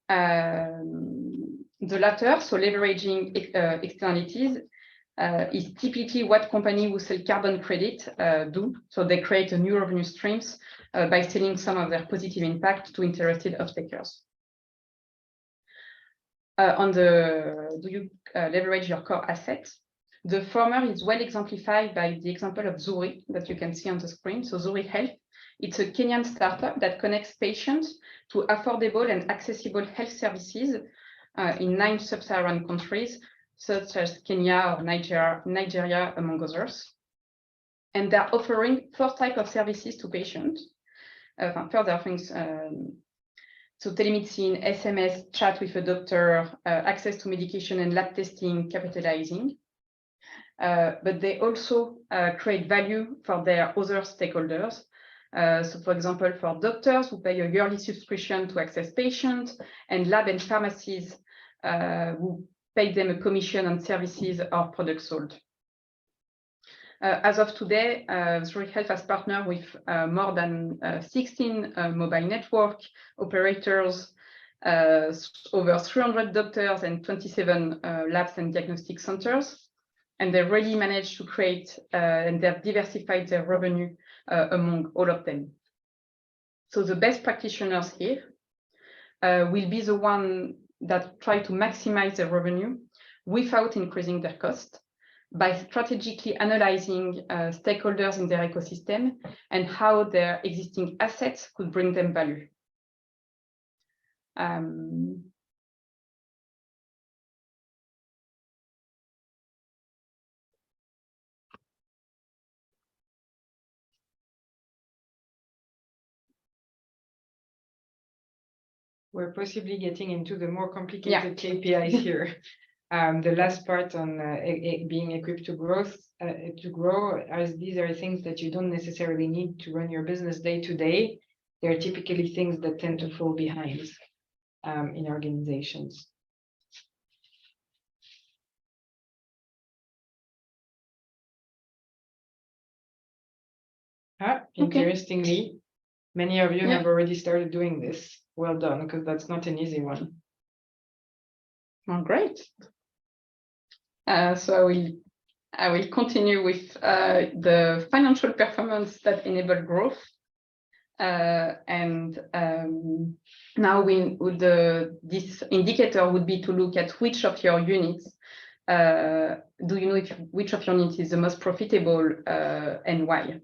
The latter, so leveraging externalities, is typically what companies who sell carbon credit do. So they create a new revenue streams by selling some of their positive impact to interested off-takers. Do you leverage your core assets? The former is well exemplified by the example of Zuri that you can see on the screen. So Zuri Health, it's a Kenyan startup that connects patients to affordable and accessible health services in 9 sub-Saharan countries, such as Kenya or Nigeria, among others. and they're offering 4 types of services to patients. Further things, so telemedicine, SMS, chat with a doctor, access to medication and lab testing, capitalizing. But they also create value for their other stakeholders. So for example, for doctors who pay a yearly subscription to access patients, and lab and pharmacies who pay them a commission on services or products sold. As of today, Zurich Health has partnered with more than 16 mobile network operators, over 300 doctors and 27 labs and diagnostic centers. And they really managed to create and they've diversified their revenue among all of them. So the best practitioners here will be the one that try to maximize their revenue without increasing their cost, by strategically analyzing stakeholders in their ecosystem and how their existing assets could bring them value. We're possibly getting into the more complicated KPIs here. The last part on being equipped to grow, as these are things that you don't necessarily need to run your business day to day. They're typically things that tend to fall behind in organizations. Interestingly, many of you have already started doing this. Well done, because that's not an easy one. Oh, great. So I will continue with the financial performance that enable growth. Now this indicator would be to look at which of your units, do you know which of your units is the most profitable and why?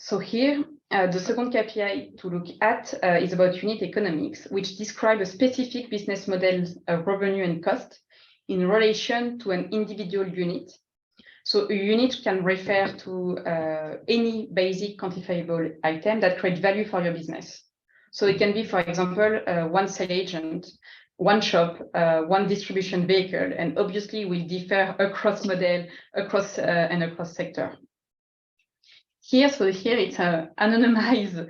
So here, the second KPI to look at is about unit economics, which describe a specific business model revenue and cost in relation to an individual unit. So a unit can refer to any basic quantifiable item that creates value for your business. So it can be, for example, one sales agent, one shop, one distribution vehicle, and obviously will differ across model, across sector. Here it's an anonymized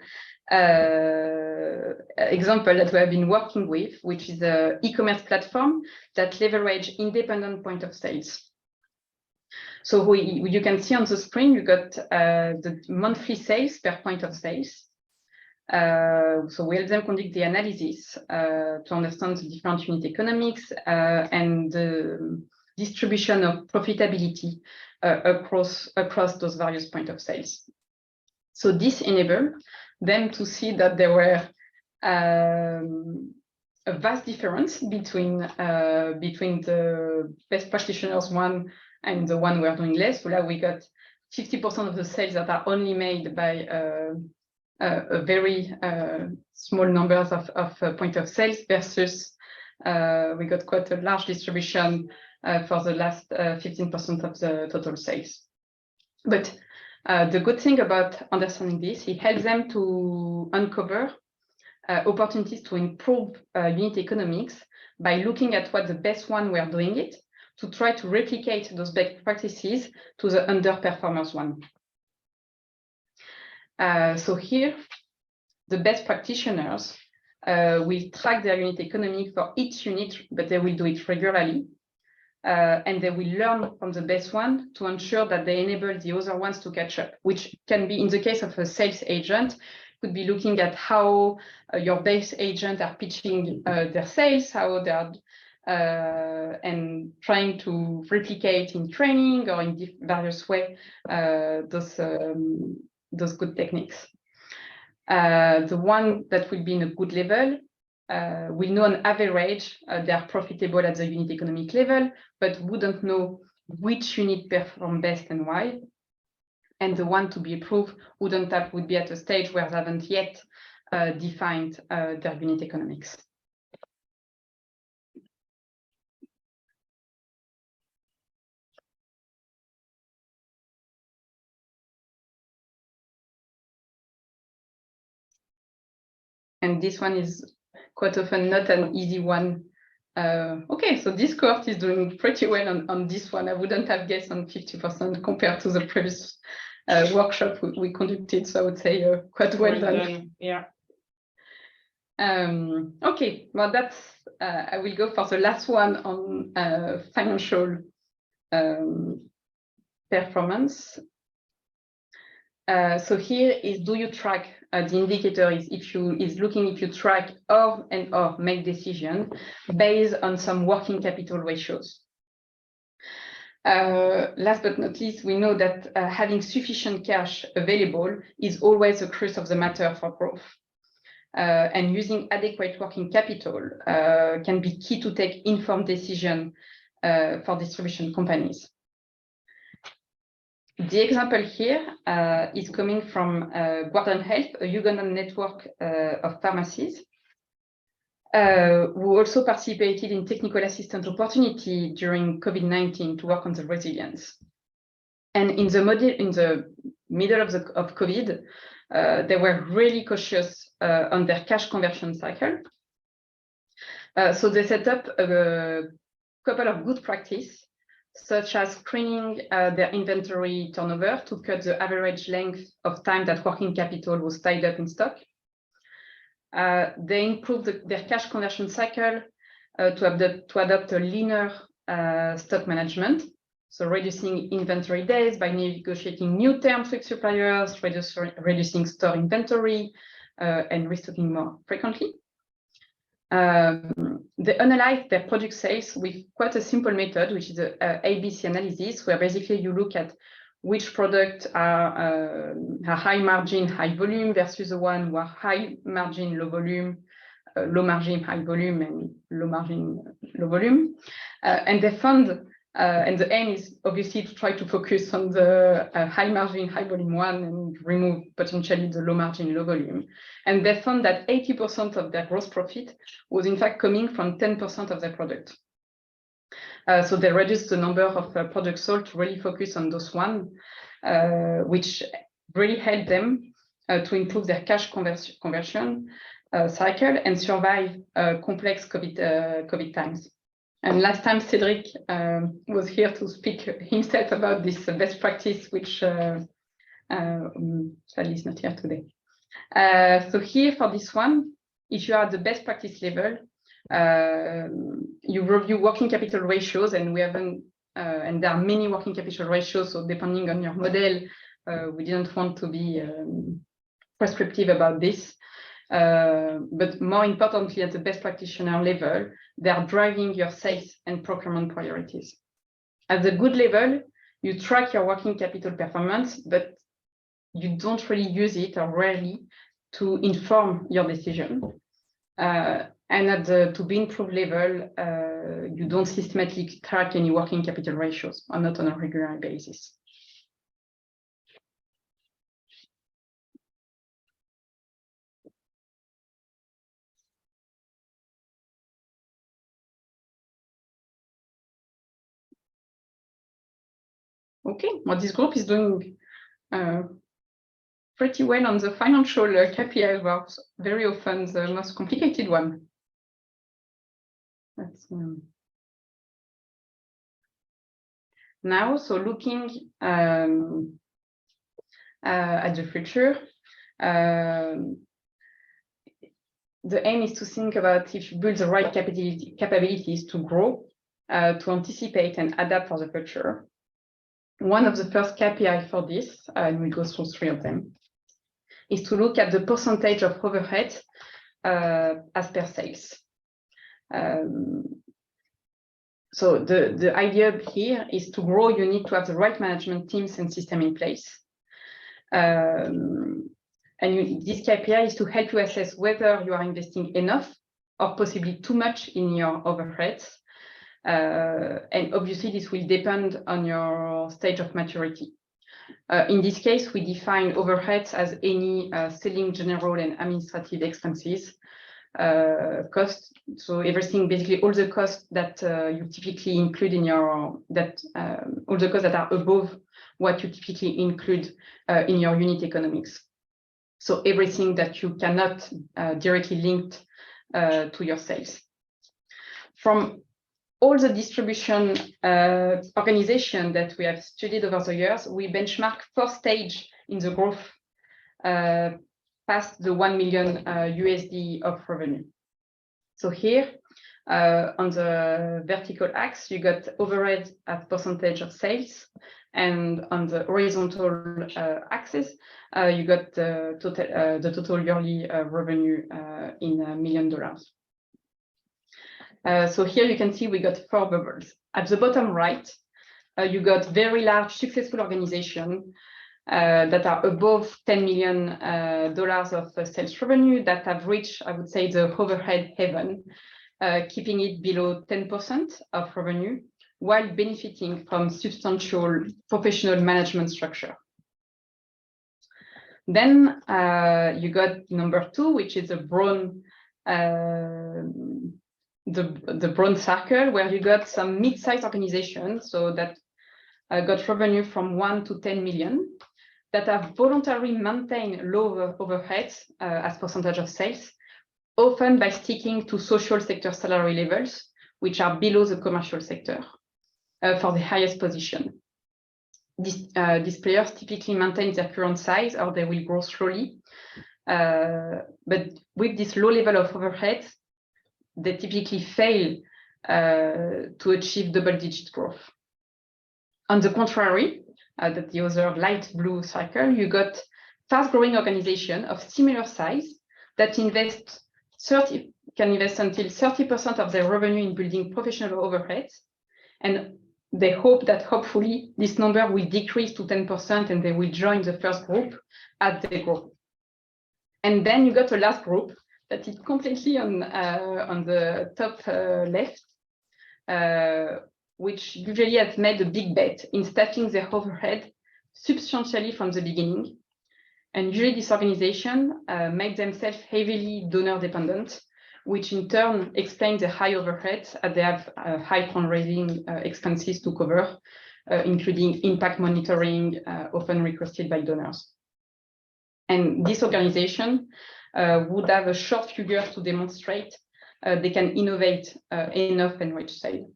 example that we have been working with, which is an e-commerce platform that leverage independent point of sales. So you can see on the screen, you got the monthly sales per point of sales. So we help them conduct the analysis to understand the different unit economics and the distribution of profitability across those various point of sales. So this enabled them to see that there were a vast difference between the best practitioners one and the one we are doing less. So now we got 50% of the sales that are only made by a very small numbers of point of sales versus we got quite a large distribution for the last 15% of the total sales. But the good thing about understanding this, it helps them to uncover opportunities to improve unit economics by looking at what the best one were doing it, to try to replicate those best practices to the underperformers one. So here, the best practitioners will track their unit economics for each unit, but they will do it regularly. And they will learn from the best one to ensure that they enable the other ones to catch up, which can be in the case of a sales agent, could be looking at how your base agent are pitching their sales, how they are and trying to replicate in training or in various ways those good techniques. The one that will be in a good level will know on average they are profitable at the unit economic level, but wouldn't know which unit perform best and why. And the one to be approved would be at a stage where they haven't yet defined their unit economics. And this one is quite often not an easy one. Okay, so this cohort is doing pretty well on this one. I wouldn't have guessed on 50% compared to the previous workshop we conducted. So I would say quite well done. Yeah. Okay, well, that's, I will go for the last one on financial performance. So here is, do you track, the indicator is if you track or make decision based on some working capital ratios. Last but not least, we know that having sufficient cash available is always the crux of the matter for growth. And using adequate working capital can be key to take informed decision for distribution companies. The example here is coming from Guardian Health, a Ugandan network of pharmacies, who also participated in technical assistance opportunity during COVID-19 to work on the resilience. And in the middle of COVID, they were really cautious on their cash conversion cycle. So they set up a couple of good practices, such as screening their inventory turnover to cut the average length of time that working capital was tied up in stock. They improved their cash conversion cycle to adopt a leaner stock management. So reducing inventory days by negotiating new terms with suppliers, reducing store inventory, and restocking more frequently. They analyze their product sales with quite a simple method, which is a ABC analysis, where basically you look at which products are high margin, high volume versus the one who are high margin, low volume, low margin, high volume, and low margin, low volume. And they found, and the aim is obviously to try to focus on the high margin, high volume one and remove potentially the low margin, low volume. And they found that 80% of their gross profit was in fact coming from 10% of their product. So they reduced the number of products sold to really focus on those one, which really helped them to improve their cash conversion cycle and survive complex COVID times. And last time Cedric was here to speak himself about this best practice, which sadly is not here today. So here for this one, if you are at the best practice level, you review working capital ratios, and we haven't, and there are many working capital ratios. So depending on your model, we didn't want to be prescriptive about this. But more importantly, at the best practitioner level, they are driving your sales and procurement priorities. At the good level, you track your working capital performance, but you don't really use it, or rarely, to inform your decision. And at the to be improved level, you don't systematically track any working capital ratios, or not on a regular basis. Okay, well, this group is doing pretty well on the financial KPI, but very often the most complicated one. That's, now, so looking at the future, the aim is to think about if you build the right capabilities to grow, to anticipate and adapt for the future. One of the first KPI for this, and we'll go through 3 of them, is to look at the percentage of overhead as per sales. So the idea here is to grow, you need to have the right management teams and system in place. And this KPI is to help you assess whether you are investing enough or possibly too much in your overheads. And obviously, this will depend on your stage of maturity. In this case, we define overheads as any selling, general, and administrative expenses costs. So everything, basically, all the costs that you typically include in your all the costs that are above what you typically include in your unit economics. So everything that you cannot directly link to your sales. From all the distribution organization that we have studied over the years, we benchmark 4 stages in the growth past the 1 million USD of revenue. So here, on the vertical axis, you got overhead as percentage of sales, and on the horizontal axis, you got the total yearly revenue in $1 million. So here you can see we got 4 bubbles. At the bottom right, you got very large successful organization that are above $10 million of sales revenue that have reached, I would say, the overhead heaven, keeping it below 10% of revenue while benefiting from substantial professional management structure. Then you got number 2, which is the bronze circle, where you got some mid-sized organizations, so that got revenue from 1 to 10 million, that have voluntarily maintained low overheads as percentage of sales, often by sticking to social sector salary levels, which are below the commercial sector for the highest position. These players typically maintain their current size, or they will grow slowly. But with this low level of overhead, they typically fail to achieve double-digit growth. On the contrary, that the other light blue circle, you got fast-growing organization of similar size that can invest until 30% of their revenue in building professional overheads, and they hope that hopefully this number will decrease to 10% and they will join the first group as they grow. And then you got a last group that is completely on the top left, which usually has made a big bet in staffing their overhead substantially from the beginning. And usually this organization make themselves heavily donor dependent, which in turn explains the high overheads as they have high fundraising expenses to cover, including impact monitoring, often requested by donors. And this organization would have a short few years to demonstrate they can innovate enough and reach scale.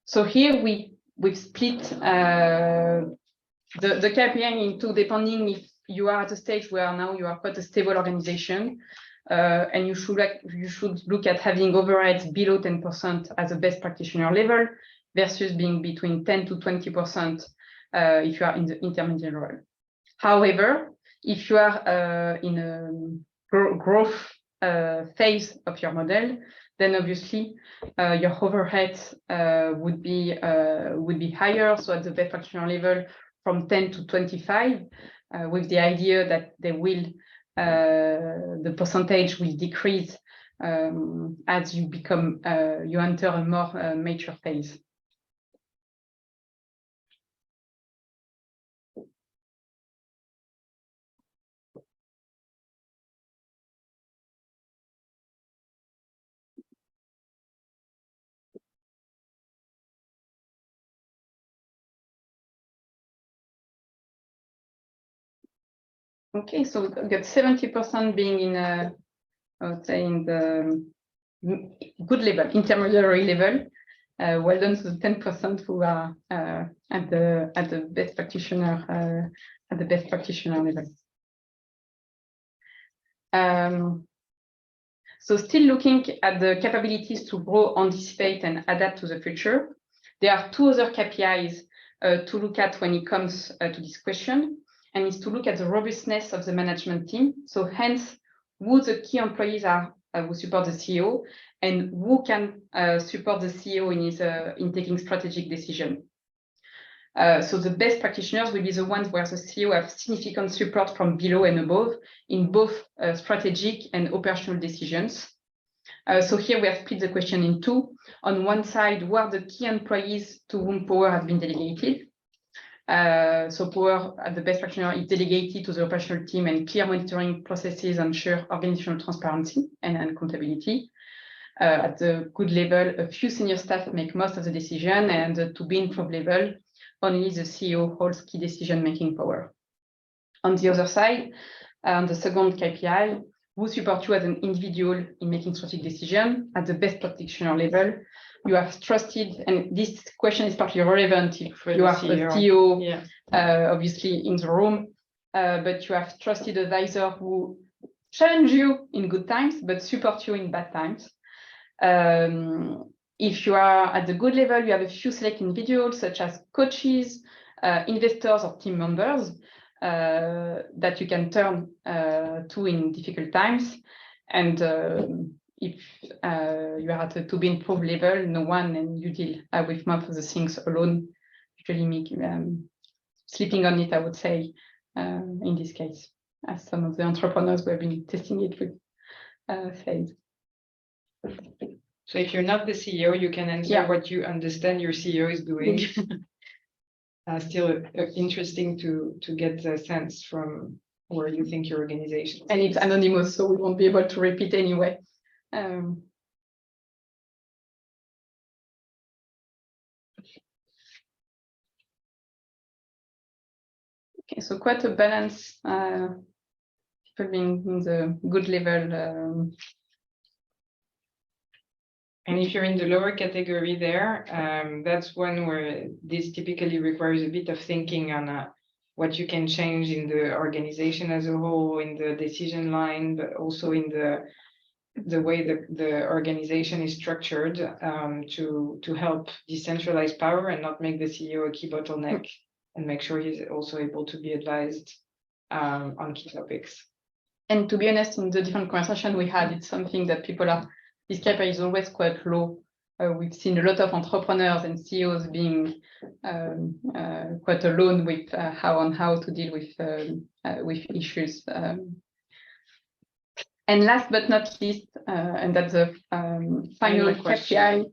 So here we've split the KPI into, depending if you are at a stage where now you are quite a stable organization, and you should look at having overheads below 10% as a best practitioner level versus being between 10 to 20% if you are in the intermediate role. However, if you are in a growth phase of your model, then obviously your overheads would be higher. So at the best practitioner level, from 10 to 25, with the idea that they will the percentage will decrease as you become you enter a more mature phase. Okay, so we got 70% being in I would say in the good level, intermediary level. Well done to the 10% who are at the best practitioner level. So still looking at the capabilities to grow, anticipate, and adapt to the future, there are 2 other KPIs to look at when it comes to this question, and is to look at the robustness of the management team. So hence, who the key employees are who support the CEO, and who can support the CEO in taking strategic decision. So the best practitioners will be the ones where the CEO have significant support from below and above in both strategic and operational decisions. So here we have split the question in 2. On one side, who are the key employees to whom power has been delegated. So power at the best practitioner is delegated to the operational team, and clear monitoring processes ensure organizational transparency and accountability. At the good level, a few senior staff make most of the decision, and to be in top level, only the CEO holds key decision-making power. On the other side, on the second KPI, who support you as an individual in making strategic decisions at the best practitioner level. You have trusted, and this question is partly relevant if you are a CEO, obviously in the room, but you have trusted advisor who challenge you in good times, but support you in bad times. If you are at the good level, you have a few select individuals such as coaches, investors or team members that you can turn to in difficult times. And if you are at a to be improved level, no one, and you deal with most of the things alone, usually make sleeping on it, I would say, in this case, as some of the entrepreneurs who have been testing it with said. So if you're not the CEO, you can answer what you understand your CEO is doing. Still interesting to get a sense from where you think your organization is. And it's anonymous, so we won't be able to repeat anyway. Okay, so quite a balance, people being in the good level. And if you're in the lower category there, that's one where this typically requires a bit of thinking on what you can change in the organization as a whole, in the decision line, but also in the way the organization is structured to help decentralize power and not make the CEO a key bottleneck, and make sure he's also able to be advised on key topics. And to be honest, in the different conversation we had, it's something that people are, this KPI is always quite low. We've seen a lot of entrepreneurs and CEOs being quite alone with how to deal with issues. And last but not least, and that's the final KPI.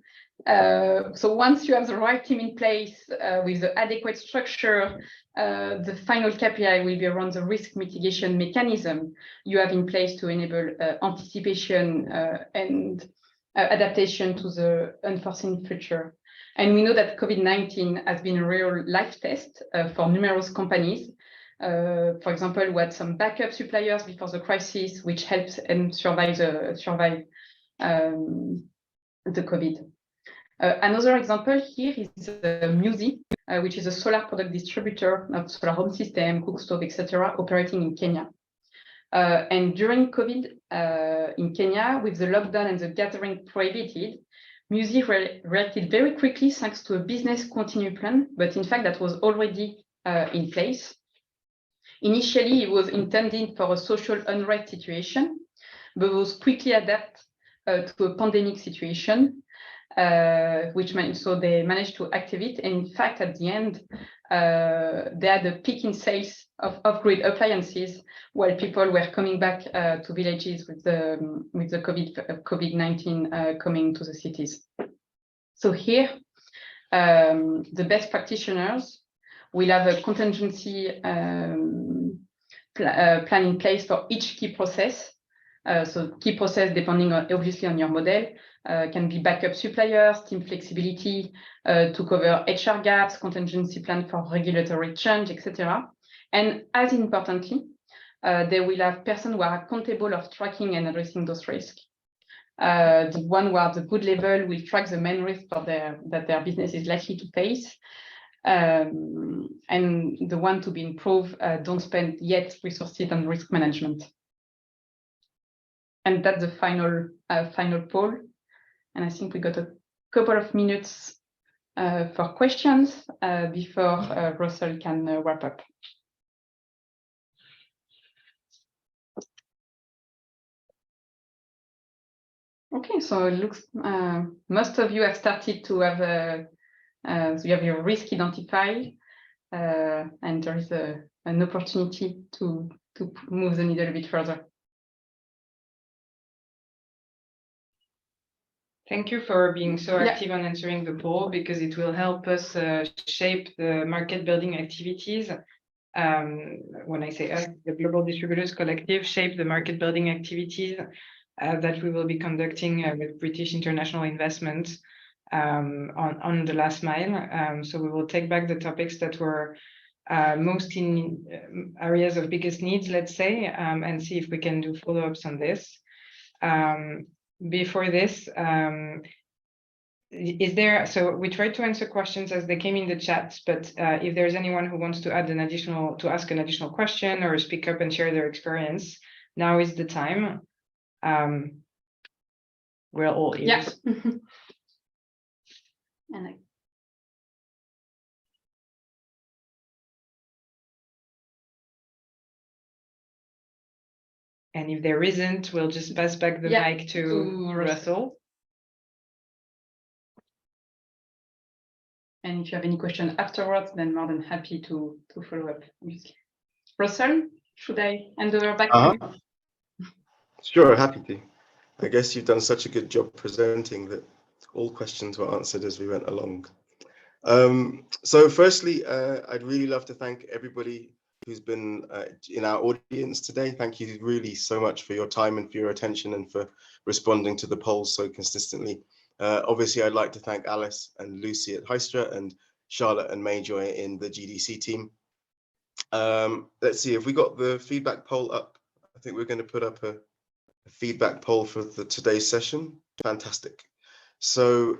So once you have the right team in place with the adequate structure, the final KPI will be around the risk mitigation mechanism you have in place to enable anticipation and adaptation to the unforeseen future. And we know that COVID-19 has been a real life test for numerous companies. For example, we had some backup suppliers before the crisis, which helped them survive the COVID. Another example here is Musi, which is a solar product distributor of solar home system, cook stove, etc., operating in Kenya. And during COVID in Kenya, with the lockdown and the gathering prohibited, Musi reacted very quickly thanks to a business continuity plan, but in fact that was already in place. Initially, it was intended for a social unrest situation, but was quickly adapted to a pandemic situation. So they managed to activate, and in fact at the end they had a peak in sales of off-grid appliances while people were coming back to villages with the COVID-19 coming to the cities. So here the best practitioners will have a contingency plan in place for each key process. So key process, depending on obviously on your model, can be backup suppliers, team flexibility to cover HR gaps, contingency plan for regulatory change, etc. And as importantly, they will have persons who are accountable of tracking and addressing those risks. The one who are at the good level will track the main risk that their business is likely to face. And the one to be improved don't spend yet resources on risk management. And that's the final poll. And I think we got a couple of minutes for questions before Russell can wrap up. Okay, so it looks most of you have started to have so you have your risk identified, and there is an opportunity to move the needle a bit further. Thank you for being so active on answering the poll, because it will help us shape the market building activities. When I say us, the Global Distributors Collective, shape the market building activities that we will be conducting with British International Investment on the last mile. So we will take back the topics that were most in areas of biggest needs, let's say, and see if we can do follow-ups on this. Before this, is there, so we tried to answer questions as they came in the chat, but if there's anyone who wants to ask an additional question or speak up and share their experience, now is the time. We're all ears. Yeah. And if there isn't, we'll just pass back the mic to Russell. And if you have any question afterwards, then more than happy to follow up. Russell, should I hand over back to you? Sure, happy to. I guess you've done such a good job presenting that all questions were answered as we went along. So firstly, I'd really love to thank everybody who's been in our audience today. Thank you really so much for your time and for your attention and for responding to the polls so consistently. Obviously, I'd like to thank Alice and Lucy at Hystra and Charlotte and Mayjoy in the GDC team. Let's see, if we got the feedback poll up, I think we're going to put up a feedback poll for today's session. Fantastic. So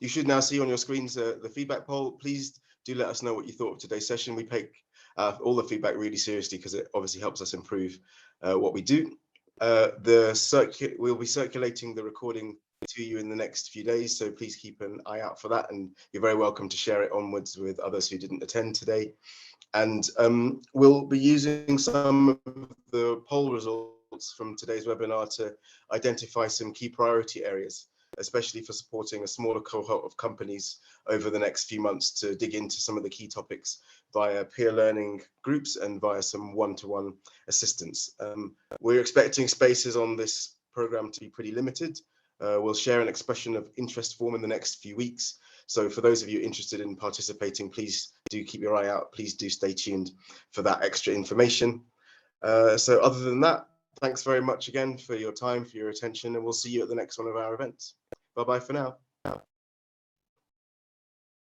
you should now see on your screens the feedback poll. Please do let us know what you thought of today's session. We take all the feedback really seriously because it obviously helps us improve what we do. We'll be circulating the recording to you in the next few days, so please keep an eye out for that, and you're very welcome to share it onwards with others who didn't attend today. And we'll be using some of the poll results from today's webinar to identify some key priority areas, especially for supporting a smaller cohort of companies over the next few months to dig into some of the key topics via peer learning groups and via some one-to-one assistance. We're expecting spaces on this program to be pretty limited. We'll share an expression of interest form in the next few weeks. So for those of you interested in participating, please do keep your eye out. Please do stay tuned for that extra information. So other than that, thanks very much again for your time, for your attention, and we'll see you at the next one of our events. Bye-bye for now.